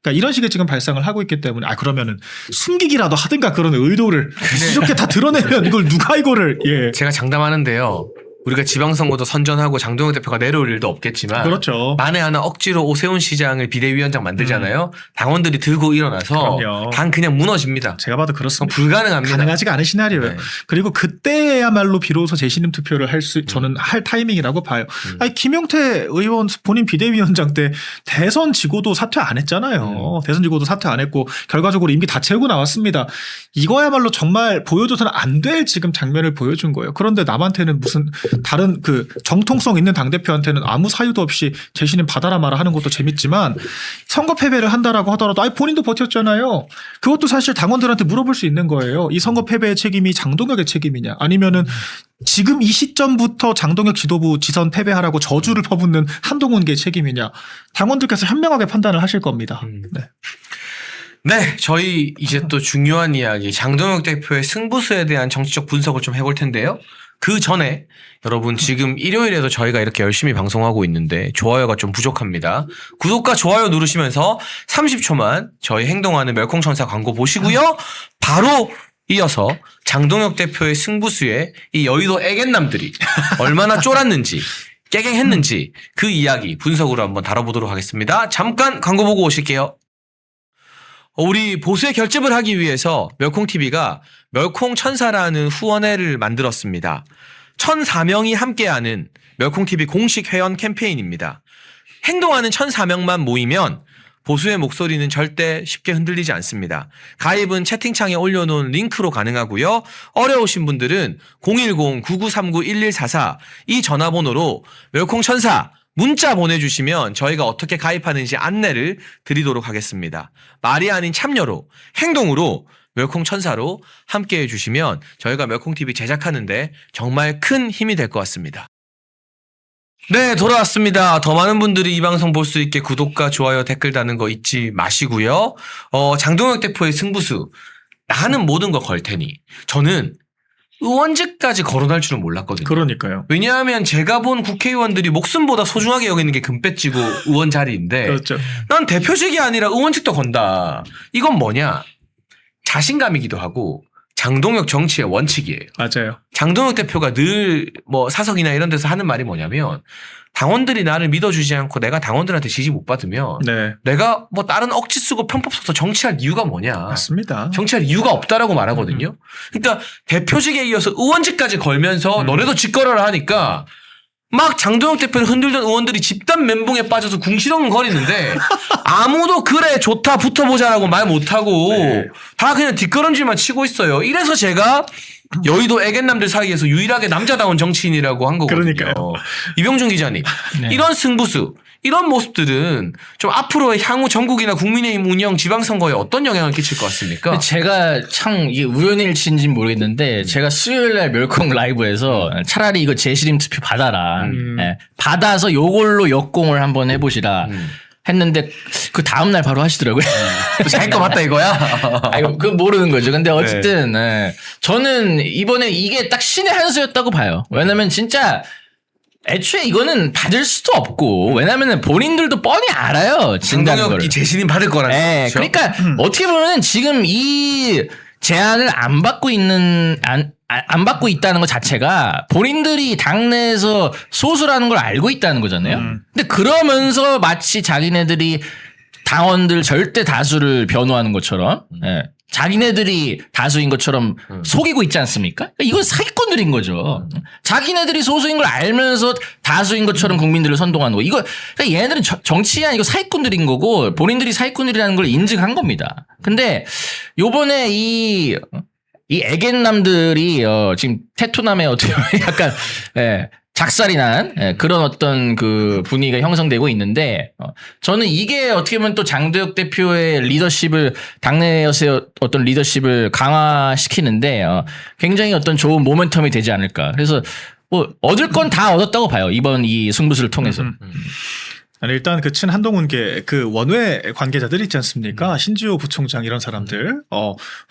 그러니까 이런 식의 지금 발상을 하고 있기 때문에 그러면은 숨기기라도 하든가 그런 의도를 이렇게 다 드러내면 이걸 누가 이거를 예. 제가 장담하는데요. 우리가 지방선거도 선전하고 장동혁 대표가 내려올 일도 없겠지만 그렇죠. 만에 하나 억지로 오세훈 시장을 비대위원장 만들잖아요. 당원들이 들고 일어나서 그럼요. 당 그냥 무너집니다. 제가 봐도 그렇습니다. 불가능합니다. 가능하지가 않은 시나리오예요. 네. 그리고 그때야말로 비로소 재신임 투표를 저는 할 타이밍이라고 봐요. 아니 김용태 의원 본인 비대위원장 때 대선 지고도 사퇴 안 했잖아요. 대선 지고도 사퇴 안 했고 결과적으로 임기 다 채우고 나왔습니다. 이거야말로 정말 보여줘서는 안 될 지금 장면을 보여준 거예요. 그런데 남한테는 무슨 다른 그 정통성 있는 당대표한테는 아무 사유도 없이 재신임 받아라 마라 하는 것도 재밌지만 선거 패배를 한다라고 하더라도 아니 본인도 버텼잖아요. 그것도 사실 당원들한테 물어볼 수 있는 거예요. 이 선거 패배의 책임이 장동혁의 책임이냐 아니면은 지금 이 시점부터 장동혁 지도부 지선 패배하라고 저주를 퍼붓는 한동훈계의 책임이냐 당원들께서 현명하게 판단을 하실 겁니다. 네. 네, 저희 이제 또 중요한 이야기 장동혁 대표의 승부수에 대한 정치적 분석을 좀 해볼 텐데요. 그 전에 여러분 지금 일요일에도 저희가 이렇게 열심히 방송하고 있는데 좋아요가 좀 부족합니다. 구독과 좋아요 누르시면서 30초만 저희 행동하는 멸콩천사 광고 보시고요. 바로 이어서 장동혁 대표의 승부수에 이 여의도 애견남들이 얼마나 쫄았는지 깨갱했는지 그 이야기 분석으로 한번 다뤄보도록 하겠습니다. 잠깐 광고 보고 오실게요. 우리 보수의 결집을 하기 위해서 멸콩TV가 멸콩천사라는 후원회를 만들었습니다. 1,004명이 함께하는 멸콩TV 공식 회원 캠페인입니다. 행동하는 1,004명만 모이면 보수의 목소리는 절대 쉽게 흔들리지 않습니다. 가입은 채팅창에 올려놓은 링크로 가능하고요. 어려우신 분들은 010-9939-1144 이 전화번호로 멸콩천사 문자 보내주시면 저희가 어떻게 가입하는지 안내를 드리도록 하겠습니다. 말이 아닌 참여로 행동으로 멸콩천사로 함께해 주시면 저희가 멸콩TV 제작하는데 정말 큰 힘이 될 것 같습니다. 네, 돌아왔습니다. 더 많은 분들이 이 방송 볼 수 있게 구독과 좋아요 댓글 다는 거 잊지 마시고요. 장동혁 대표의 승부수 나는 모든 거 걸 테니 저는 의원직까지 거론할 줄은 몰랐거든요. 그러니까요. 왜냐하면 제가 본 국회의원들이 목숨보다 소중하게 여기는 게 금배지고 의원 자리인데 그렇죠. 난 대표직이 아니라 의원직도 건다. 이건 뭐냐? 자신감이기도 하고 장동혁 정치의 원칙이에요. 맞아요. 장동혁 대표가 늘 뭐 사석이나 이런 데서 하는 말이 뭐냐면 당원들이 나를 믿어주지 않고 내가 당원들한테 지지 못 받으면 네. 내가 뭐 다른 억지 쓰고 편법 써서 정치할 이유가 뭐냐. 맞습니다. 정치할 이유가 없다라고 말하거든요. 그러니까 대표직에 이어서 의원직까지 걸면서 너네도 직거래를 하니까 막 장동혁 대표를 흔들던 의원들이 집단 멘붕에 빠져서 궁시렁거리는데 아무도 그래 좋다 붙어보자라고 말 못하고 네. 다 그냥 뒷걸음질만 치고 있어요. 이래서 제가 여의도 애견남들 사이에서 유일하게 남자다운 정치인이라고 한 거거든요. 그러니까요. 이병준 기자님. 네. 이런 승부수 이런 모습들은 좀 앞으로의 향후 전국이나 국민의힘 운영 지방선거에 어떤 영향을 끼칠 것 같습니까? 근데 제가 참 이게 우연일치인지는 모르겠는데 제가 수요일날 멸콩 라이브에서 차라리 이거 재실임 투표 받아라. 예, 받아서 요걸로 역공을 한번 해보시라. 했는데 그 다음날 바로 하시더라고요. 자기 거 맞다 이거야? 아이고, 그건 모르는 거죠. 근데 어쨌든 예, 저는 이번에 이게 딱 신의 한 수였다고 봐요. 왜냐면 진짜 애초에 이거는 받을 수도 없고 왜냐면은 본인들도 뻔히 알아요. 진다는 걸. 장동혁이 재신임 받을 거라는 네, 거죠. 그러니까 어떻게 보면 지금 이 제안을 안 받고 받고 있다는 것 자체가 본인들이 당내에서 소수라는 걸 알고 있다는 거잖아요. 근데 그러면서 마치 자기네들이 당원들 절대 다수를 변호하는 것처럼 예, 자기네들이 다수인 것처럼 속이고 있지 않습니까? 그러니까 이건 사기꾼들인 거죠. 자기네들이 소수인 걸 알면서 다수인 것처럼 국민들을 선동하는 거. 이거 그러니까 얘네들은 정치이 아니고 사기꾼들인 거고 본인들이 사기꾼들이라는 걸 인증한 겁니다. 근데 요번에 이 애견남들이 지금 테토남의 어떻게 약간 예, 작살이 난 그런 어떤 그 분위기가 형성되고 있는데 저는 이게 어떻게 보면 또 장도혁 대표의 리더십을 당내에서의 어떤 리더십을 강화시키는데 굉장히 어떤 좋은 모멘텀이 되지 않을까. 그래서 뭐 얻을 건 다 얻었다고 봐요. 이번 이 승부수를 통해서. 아니, 일단 그 친 한동훈계 그 원외 관계자들 있지 않습니까? 신지호 부총장 이런 사람들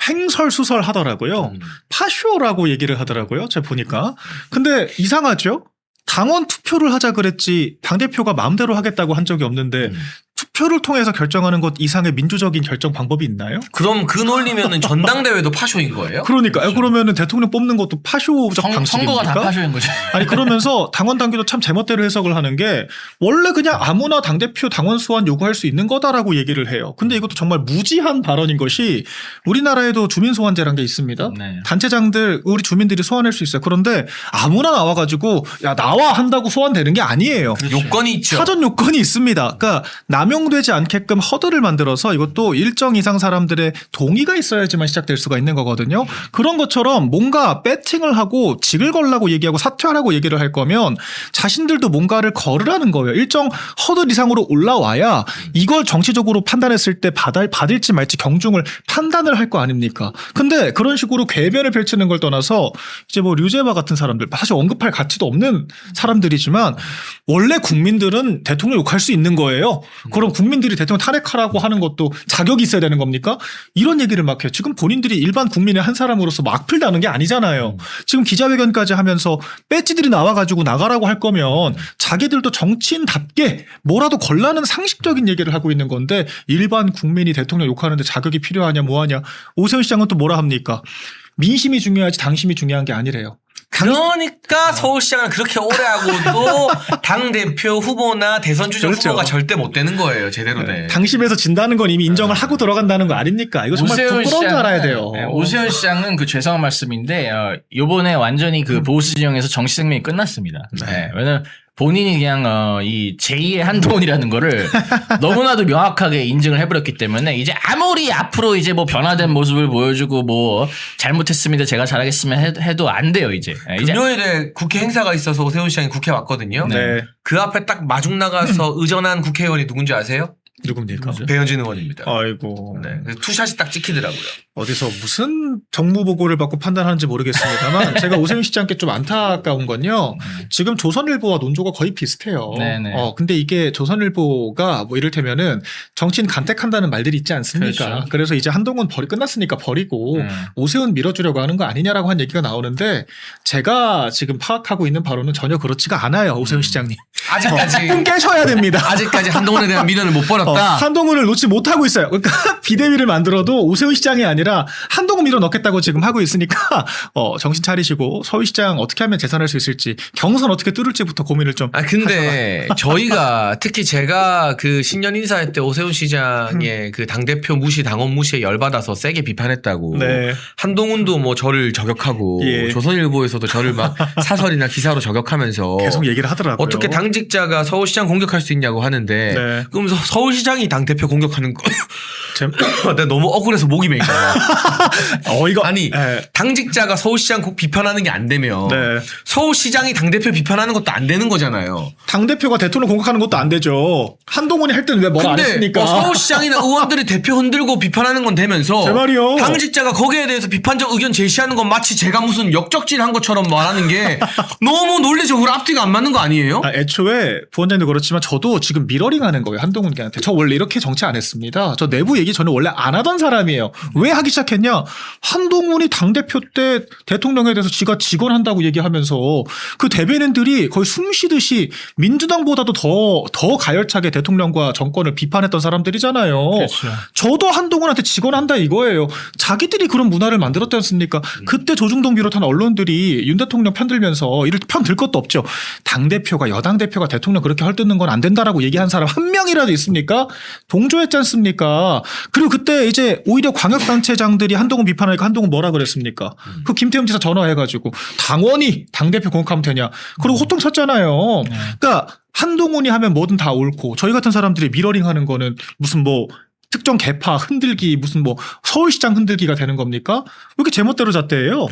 횡설수설 하더라고요. 파쇼라고 얘기를 하더라고요. 제가 보니까. 근데 이상하죠? 당원 투표를 하자 그랬지 당대표가 마음대로 하겠다고 한 적이 없는데 투표를 통해서 결정하는 것 이상의 민주적인 결정 방법이 있나요? 그럼 그 논리면은 전당대회도 파쇼인 거예요? 그러니까 그렇죠. 그러면은 대통령 뽑는 것도 파쇼적 방식입니까? 선거가 다 파쇼인 거죠. 아니 그러면서 당원 당규도 참 제멋대로 해석을 하는 게 원래 그냥 아무나 당대표 당원 소환 요구할 수 있는 거다라고 얘기를 해요. 근데 이것도 정말 무지한 발언인 것이 우리나라에도 주민 소환제라는 게 있습니다. 네. 단체장들 우리 주민들이 소환할 수 있어요. 그런데 아무나 나와가지고 야 나와 한다고 소환되는 게 아니에요. 그렇죠. 요건이 있죠. 사전 요건이 있습니다. 그러니까 남용 인정되지 않게끔 허들을 만들어서 이것도 일정 이상 사람들의 동의가 있어야지만 시작될 수가 있는 거거든요. 그런 것처럼 뭔가 배팅을 하고 직을 걸라고 얘기하고 사퇴하라고 얘기를 할 거면 자신들도 뭔가를 걸으라는 거예요. 일정 허들 이상으로 올라와야 이걸 정치적으로 판단했을 때 받을지 말지 경중을 판단을 할 거 아닙니까? 근데 그런 식으로 궤변을 펼치는 걸 떠나서 이제 뭐 류제바 같은 사람들 사실 언급할 가치도 없는 사람들이지만 원래 국민들은 대통령 욕할 수 있는 거예요. 그럼 국민들이 대통령 탄핵하라고 하는 것도 자격이 있어야 되는 겁니까? 이런 얘기를 막 해요. 지금 본인들이 일반 국민의 한 사람으로서 막 풀다는 게 아니잖아요. 지금 기자회견까지 하면서 배지들이 나와가지고 나가라고 할 거면 자기들도 정치인답게 뭐라도 걸라는 상식적인 얘기를 하고 있는 건데 일반 국민이 대통령 욕하는데 자격이 필요하냐 뭐하냐. 오세훈 시장은 또 뭐라 합니까? 민심이 중요하지 당심이 중요한 게 아니래요. 그러니까 서울시장을 그렇게 오래 하고도 당대표 후보나 대선 주자 그렇죠. 후보가 절대 못 되는 거예요. 제대로 돼. 당심에서 진다는 건 이미 인정을 하고 들어간다는 거 아닙니까? 이거 정말 부끄러운 줄 알아야 돼요. 오세훈 시장은 그 죄송한 말씀인데 요번에 완전히 그 보수 진영에서 정치 생명이 끝났습니다. 네. 왜냐면 본인이 그냥 이 제2의 한동훈이라는 거를 너무나도 명확하게 인증을 해버렸기 때문에 이제 아무리 앞으로 이제 뭐 변화된 모습을 보여주고 뭐 잘못했습니다 제가 잘하겠으면 해도 안 돼요 이제. 금요일에 국회 행사가 있어서 오세훈 시장이 국회 왔거든요. 네. 그 앞에 딱 마중 나가서 의전한 국회의원이 누군지 아세요? 누굽니까? 배현진 의원입니다. 아이고. 네. 그래서 투샷이 딱 찍히더라고요. 어디서 무슨 정무 보고를 받고 판단하는지 모르겠습니다만 제가 오세훈 시장께 좀 안타까운 건요. 지금 조선일보와 논조가 거의 비슷해요. 네네. 근데 이게 조선일보가 뭐 이를테면은 정치인 간택한다는 말들이 있지 않습니까? 그렇죠. 그래서 이제 한동훈 끝났으니까 버리고 오세훈 밀어주려고 하는 거 아니냐라고 한 얘기가 나오는데 제가 지금 파악하고 있는 바로는 전혀 그렇지가 않아요. 오세훈 시장님. 아직까지 깨셔야 됩니다. 아직까지 한동훈에 대한 미련을 못 버렸다. 한동훈을 놓지 못하고 있어요. 그러니까 비대위를 만들어도 오세훈 시장이 아니라 한동훈 밀어 넣겠다고 지금 하고 있으니까 정신 차리시고 서울시장 어떻게 하면 재선할 수 있을지 경선 어떻게 뚫을지부터 고민을 좀. 근데 저희가 특히 제가 그 신년 인사할 때 오세훈 시장의 그 당대표 무시 당원 무시에 열받아서 세게 비판했다고. 네. 한동훈도 뭐 저를 저격하고 예. 조선일보에서도 저를 막 사설이나 기사로 저격하면서 계속 얘기를 하더라고요. 어떻게 당직자가 서울시장 공격할 수 있냐고 하는데 네. 그럼 서울시장이 당대표 공격하는 거 내가 너무 억울해서 목이 메인 거야. 이거 아니 네. 당직자가 서울시장 비판하는 게 안 되면 네. 서울시장이 당대표 비판하는 것도 안 되는 거잖아요. 당대표가 대통령 공격하는 것도 안 되죠. 한동훈이 할 때는 왜 뭐라 안 근데 했습니까? 서울시장이나 의원들이 대표 흔들고 비판하는 건 되면서 제 말이요. 당직자가 거기에 대해서 비판적 의견 제시하는 건 마치 제가 무슨 역적질한 것처럼 말하는 게 너무 논리적으로 앞뒤가 안 맞는 거 아니에요? 애초에 부원장님도 그렇지만 저도 지금 미러링하는 거예요. 한동훈한테. 저 원래 이렇게 정치 안 했습니다. 저 내부 얘기 저는 원래 안 하던 사람이에요. 왜 하기 시작했냐? 한동훈이 당대표 때 대통령에 대해서 지가 직언한다고 얘기하면서 그 대변인들이 거의 숨 쉬듯이 민주당보다도 더 가열차게 대통령과 정권을 비판했던 사람들이잖아요. 그렇죠. 저도 한동훈한테 직언한다 이거예요. 자기들이 그런 문화를 만들었지 않습니까? 그때 조중동 비롯한 언론들이 윤 대통령 편들면서 이를 편들 것도 없죠. 당대표가 여당 대표가 대통령 그렇게 헐뜯는 건 안 된다라고 얘기한 사람 한 명이라도 있습니까? 동조했지 않습니까? 그리고 그때 이제 오히려 광역단체장들이 한동훈 비판하니까 한동훈 뭐라 그랬습니까? 그 김태흠 지사 전화해가지고 당원이 당대표 공격하면 되냐. 그리고 호통 쳤잖아요. 그러니까 한동훈이 하면 뭐든 다 옳고 저희 같은 사람들이 미러링 하는 거는 무슨 뭐 특정 개파 흔들기 무슨 뭐 서울시장 흔들기가 되는 겁니까? 왜 이렇게 제멋대로 잣대예요?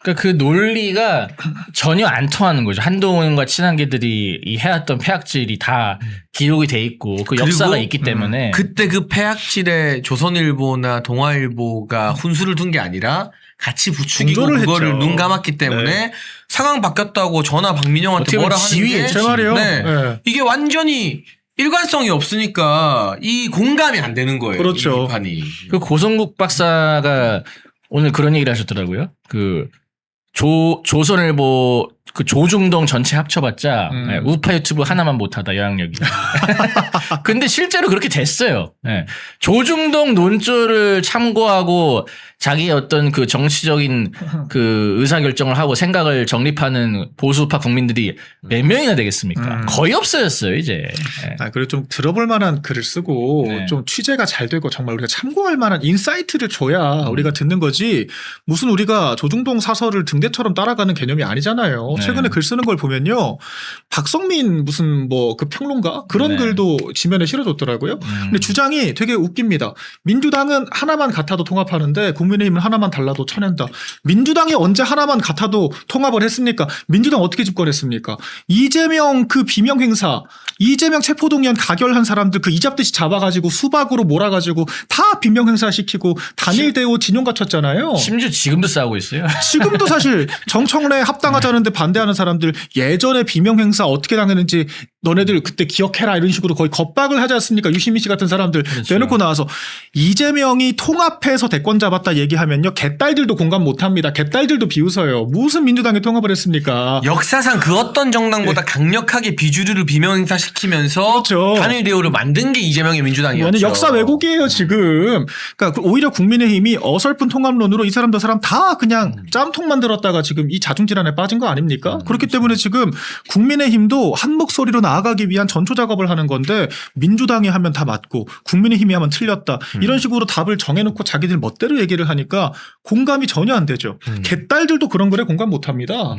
그러니까 그 논리가 전혀 안 통하는 거죠. 한동훈과 친한계들이 이 해왔던 폐악질이 다 기록이 돼 있고 그 역사가 있기 때문에 그때 그 폐악질에 조선일보나 동아일보가 훈수를 둔 게 아니라 같이 부추기고 동조를 그거를 했죠. 눈 감았기 때문에 네. 상황 바뀌었다고 전화 박민영한테 어떻게 뭐라 보면 하는 게 제 말이에요. 네. 네. 이게 완전히 일관성이 없으니까 이 공감이 안 되는 거예요. 그렇죠. 이 비판이. 그 고성국 박사가 오늘 그런 얘기를 하셨더라고요. 그 조선일보 그 조중동 전체 합쳐봤자 우파 유튜브 하나만 못하다 영향력이. 근데 실제로 그렇게 됐어요. 네. 조중동 논조를 참고하고 자기의 어떤 그 정치적인 그 의사결정을 하고 생각을 정립하는 보수파 국민들이 몇 명이나 되겠습니까? 거의 없어졌어요, 이제. 네. 그리고 좀 들어볼 만한 글을 쓰고 네. 좀 취재가 잘 되고 정말 우리가 참고할 만한 인사이트를 줘야 우리가 듣는 거지 무슨 우리가 조중동 사설을 등대처럼 따라가는 개념이 아니잖아요. 네. 최근에 글 쓰는 걸 보면요. 박성민 무슨 뭐 그 평론가 그런 네. 글도 지면에 실어줬더라고요. 근데 주장이 되게 웃깁니다. 민주당은 하나만 같아도 통합하는데 국민의힘은 하나만 달라도 쳐낸다. 민주당이 언제 하나만 같아도 통합을 했습니까? 민주당 어떻게 집권했습니까? 이재명 그 비명 행사, 이재명 체포동의안 가결한 사람들 그 이잡듯이 잡아가지고 수박으로 몰아가지고 다 비명 행사 시키고 단일 대우 진용 갖췄잖아요. 심지어 지금도 싸우고 있어요. 지금도 사실 정청래 합당하자는데 반대하는 사람들 예전에 비명 행사 어떻게 당했는지 너네들 그때 기억해라 이런 식으로 거의 겁박을 하지 않습니까? 유시민 씨 같은 사람들 그렇죠. 내놓고 나와서 이재명이 통합해서 대권 잡았다 얘기하면요. 개딸들도 공감 못합니다. 개딸들도 비웃어요. 무슨 민주당이 통합을 했습니까? 역사상 그 어떤 정당보다 강력하게 비주류를 비명행사시키면서 그렇죠. 단일 대우를 만든 게 이재명의 민주당이었죠. 완전 역사 왜곡이에요 지금. 그러니까 오히려 국민의힘이 어설픈 통합론으로 이 사람 저 사람 다 그냥 짬통 만들었다가 지금 이 자중질환에 빠진 거 아닙니까? 그렇기 때문에 지금 국민의힘도 한 목소리로 나아가기 위한 전초 작업을 하는 건데 민주당이 하면 다 맞고 국민의힘이 하면 틀렸다. 이런 식으로 답을 정해놓고 자기들 멋대로 얘기를 하니까 공감이 전혀 안 되죠. 개딸들도 그런 글에 공감 못합니다.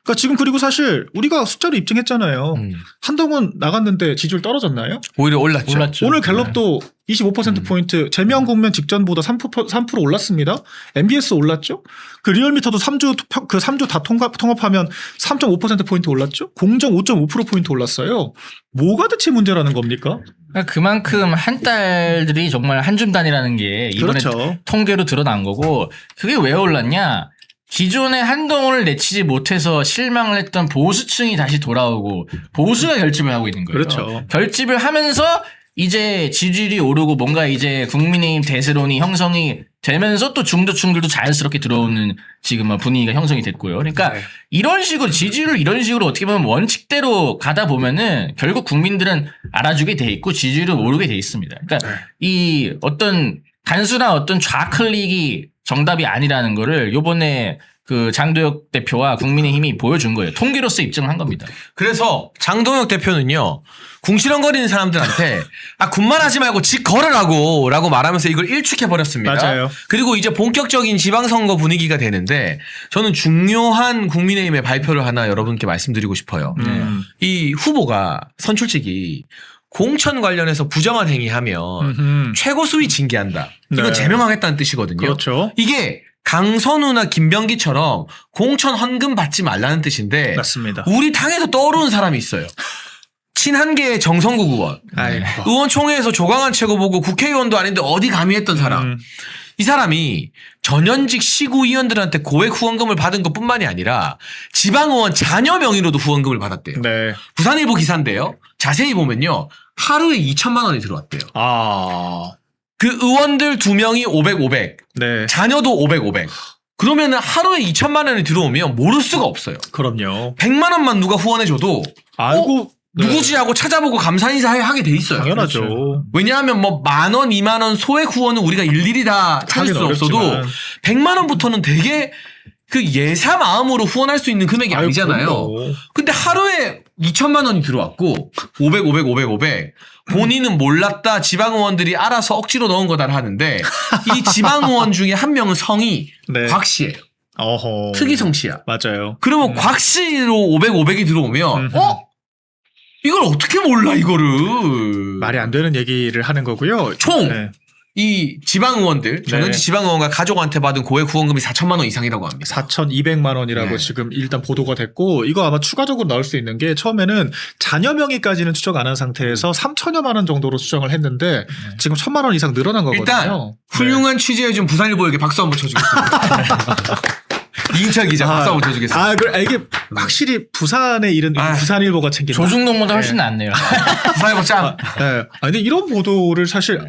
그러니까 지금 그리고 사실 우리가 숫자로 입증했잖아요. 한동훈 나갔는데 지지율 떨어졌나요? 오히려 올랐죠. 올랐죠. 오늘 갤럽도 25%포인트 재명 국면 직전보다 3% 올랐습니다. MBS 올랐죠. 그 리얼미터도 3주 다 통합하면 3.5%포인트 올랐죠. 공정 5.5%포인트 올랐어요. 뭐가 대체 문제라는 겁니까? 그러니까 그만큼 한 달들이 정말 한 줌 단위라는 게 이번에 그렇죠. 통계로 드러난 거고 그게 왜 올랐냐? 기존에 한동훈을 내치지 못해서 실망을 했던 보수층이 다시 돌아오고 보수가 결집을 하고 있는 거예요. 그렇죠. 결집을 하면서 이제 지지율이 오르고 뭔가 이제 국민의힘 대세론이 형성이 되면서 또 중도층들도 자연스럽게 들어오는 지금 분위기가 형성이 됐고요. 그러니까 네. 이런 식으로 지지율을 이런 식으로 어떻게 보면 원칙대로 가다 보면은 결국 국민들은 알아주게 돼 있고 지지율은 오르게 돼 있습니다. 그러니까 이 어떤 단순한 어떤 좌클릭이 정답이 아니라는 거를 요번에 그 장도혁 대표와 국민의힘이 보여준 거예요. 통계로서 입증을 한 겁니다. 그래서 장동혁 대표는요. 궁시렁거리는 사람들한테 군만하지 말고 직 걸으라고 라고 말하면서 이걸 일축해버렸습니다. 맞아요. 그리고 이제 본격적인 지방선거 분위기가 되는데 저는 중요한 국민의힘의 발표를 하나 여러분께 말씀드리고 싶어요. 이 후보가 선출직이 공천 관련해서 부정한 행위하면 최고 수위 징계한다. 이건 네. 제명하겠다는 뜻이거든요. 그렇죠. 이게 강선우나 김병기처럼 공천 헌금 받지 말라는 뜻인데 맞습니다. 우리 당에서 떠오르는 사람이 있어요. 친한계의 정성국 의원. 아이고. 의원총회에서 조강한 최고보고 국회의원도 아닌데 어디 감히 했던 사람. 이 사람이 전현직 시구의원들한테 고액 후원금을 받은 것뿐만이 아니라 지방의원 자녀 명의로도 후원금을 받았대요. 네. 부산일보 기사인데요. 자세히 보면요. 하루에 2천만 원이 들어왔대요. 그 의원들 2명이 500. 네. 자녀도 500. 그러면은 하루에 2천만 원이 들어오면 모를 수가 없어요. 그럼요. 100만 원만 누가 후원해줘도 알고 누구지 하고 찾아보고 감사 인사하게 돼 있어요. 당연하죠. 그렇죠. 왜냐하면 뭐 10,000원, 20,000원 소액 후원은 우리가 일일이 다 찾을 수 하긴 없어도 어렵지만. 100만 원부터는 되게 그 예사 마음으로 후원할 수 있는 금액이 아니잖아요. 그럼요. 근데 하루에 2천만 원이 들어왔고 500. 본인은 몰랐다. 지방의원들이 알아서 억지로 넣은 거다 하는데 이 지방의원 중에 한 명은 성이 네. 곽 씨예요. 어허. 특이성 씨야. 맞아요. 그러면 곽 씨로 500이 들어오면 이걸 어떻게 몰라 이거를. 말이 안 되는 얘기를 하는 거고요. 총 네. 이 지방의원들 전현직 지방의원과 가족한테 받은 고액 후원금이 4천만 원 이상이라고 합니다. 4,200만 원이라고 네. 지금 일단 보도가 됐고 이거 아마 추가적으로 나올 수 있는 게 처음에는 자녀 명의까지는 추적 안 한 상태에서 3천여만 원 정도로 추정을 했는데 지금 1,000만 원 이상 늘어난 거거든요. 일단 훌륭한 취재해준 부산일보에게 박수 한번 쳐주겠습니다. 이인철 기자 박수 한번 쳐주겠습니다. 이게 확실히 부산의 일은 부산일보가 챙긴다. 조중동보다 훨씬 낫네요. 부산일보 짱. 근데 이런 보도를 사실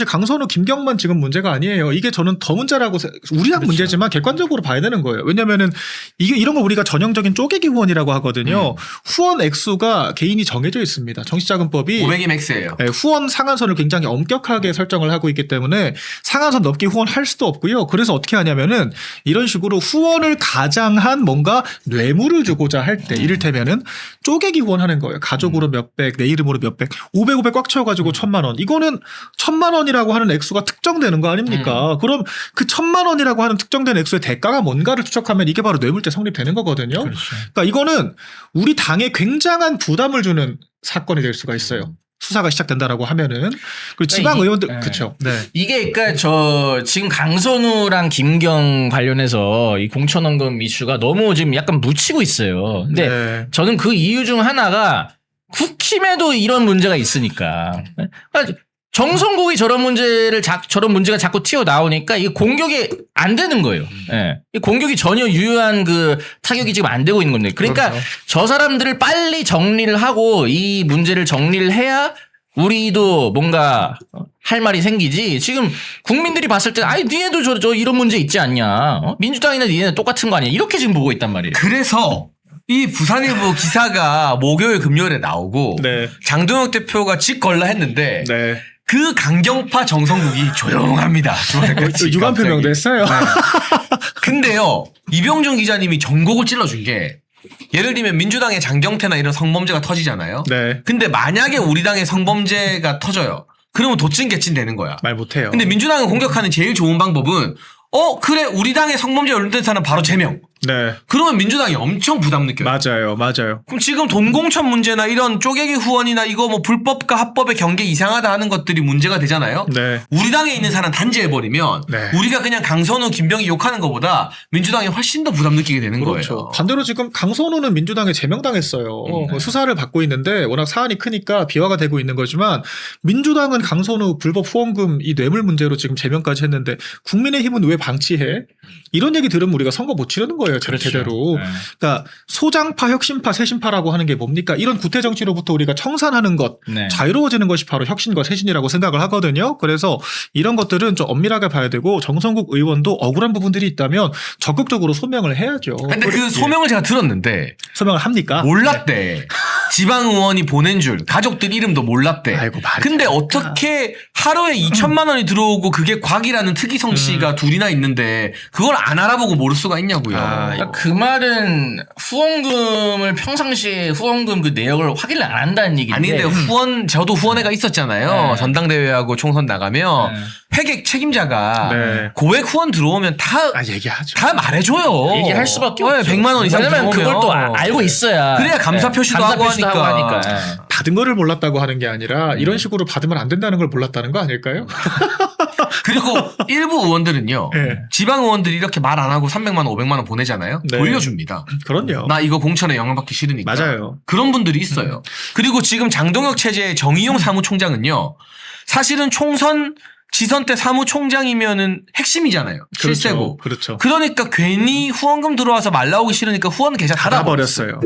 강선우, 김경만 지금 문제가 아니에요. 이게 저는 더 문제라고 우리랑 문제지만 객관적으로 봐야 되는 거예요. 왜냐면은 이런 걸 우리가 전형적인 쪼개기 후원이라고 하거든요. 후원 액수가 개인이 정해져 있습니다. 정치자금법이 500이 맥스예요. 후원 상한선을 굉장히 엄격하게 설정을 하고 있기 때문에 상한선 넘게 후원할 수도 없고요. 그래서 어떻게 하냐면은 이런 식으로 후원을 가장한 뭔가 뇌물을 주고자 할 때 이를테면은 쪼개기 후원하는 거예요. 가족으로 몇백, 내 이름으로 몇백, 500 꽉 채워가지고 1,000만 원. 이거는 1,000만 원이라고 하는 액수가 특정되는 거 아닙니까? 그럼 그 1,000만 원이라고 하는 특정된 액수의 대가가 뭔가를 추적하면 이게 바로 뇌물죄 성립되는 거거든요. 그렇죠. 그러니까 이거는 우리 당에 굉장한 부담을 주는 사건이 될 수가 있어요. 수사가 시작된다라고 하면은 그리고 지방 의원들 그렇죠. 네. 이게 그러니까 저 지금 강선우랑 김경 관련해서 이 공천원금 이슈가 너무 지금 약간 묻히고 있어요. 근데 저는 그 이유 중 하나가 국힘에도 이런 문제가 있으니까. 그러니까 정성국이 저런 문제가 자꾸 튀어나오니까 이게 공격이 안 되는 거예요. 이 공격이 전혀 유효한 그 타격이 지금 안 되고 있는 건데. 그러니까 저 사람들을 빨리 정리를 하고 이 문제를 정리를 해야 우리도 뭔가 할 말이 생기지. 지금 국민들이 봤을 때 니네도 저 이런 문제 있지 않냐. 민주당이나 니네는 똑같은 거 아니야. 이렇게 지금 보고 있단 말이에요. 그래서 이 부산일보 기사가 목요일 금요일에 나오고 장동혁 대표가 직걸라 했는데 그 강경파 정성국이 조용합니다. 유감 표명도 했어요. 근데요, 이병준 기자님이 전곡을 찔러준 게 예를 들면 민주당의 장경태나 이런 성범죄가 터지잖아요. 근데 만약에 우리 당의 성범죄가 터져요. 그러면 도찐개찐 되는 거야. 말 못해요. 근데 민주당을 공격하는 제일 좋은 방법은 그래 우리 당의 성범죄 연루된 사람 바로 제명. 그러면 민주당이 엄청 부담 느껴요. 맞아요. 그럼 지금 돈공천 문제나 이런 쪼개기 후원이나 이거 뭐 불법과 합법의 경계 이상하다 하는 것들이 문제가 되잖아요. 우리 당에 있는 사람 단죄해버리면 우리가 그냥 강선우, 김병희 욕하는 것보다 민주당이 훨씬 더 부담 느끼게 되는 거예요. 반대로 지금 강선우는 민주당에 제명당했어요. 수사를 받고 있는데 워낙 사안이 크니까 비화가 되고 있는 거지만 민주당은 강선우 불법 후원금 이 뇌물 문제로 지금 제명까지 했는데 국민의힘은 왜 방치해? 이런 얘기 들으면 우리가 선거 못 치르는 거예요. 제대로. 그러니까 소장파, 혁신파, 새신파라고 하는 게 뭡니까? 이런 구태 정치로부터 우리가 청산하는 것, 자유로워지는 것이 바로 혁신과 쇄신이라고 생각을 하거든요. 그래서 이런 것들은 좀 엄밀하게 봐야 되고 정성국 의원도 억울한 부분들이 있다면 적극적으로 소명을 해야죠. 근데 그 소명을 제가 들었는데 소명을 합니까? 몰랐대. 지방 의원이 보낸 줄 가족들 이름도 몰랐대. 근데 어떻게 하루에 2천만 원이 들어오고 그게 곽이라는 특이성 씨가 둘이나 있는데 그걸 안 알아보고 모를 수가 있냐고요. 그러니까 그 말은 후원금을 평상시에 후원금 그 내역을 확인을 안 한다는 얘기인데. 아니 근데 저도 후원회가 있었잖아요. 전당대회하고 총선 나가면 회계 책임자가 고액 후원 들어오면 다 얘기하죠. 다 말해줘요. 얘기할 수밖에 없죠. 100만 원 이상 왜냐면 들어오면 그걸 또 알고 있어야. 그래야 감사 표시도 하고 하니까. 받은 거를 몰랐다고 하는 게 아니라 이런 식으로 받으면 안 된다는 걸 몰랐다는 거 아닐까요? 그리고 일부 의원들은요. 지방 의원들이 이렇게 말 안 하고 300만 원, 500만 원 보내잖아요. 돌려줍니다. 그럼요. 나 이거 공천에 영향받기 싫으니까. 맞아요. 그런 분들이 있어요. 그리고 지금 장동혁 체제의 정의용 사무총장은요. 사실은 총선 지선 때 사무총장이면은 핵심이잖아요. 실세고. 그렇죠. 그러니까 괜히 후원금 들어와서 말 나오기 싫으니까 후원 계좌 닫아버렸어요.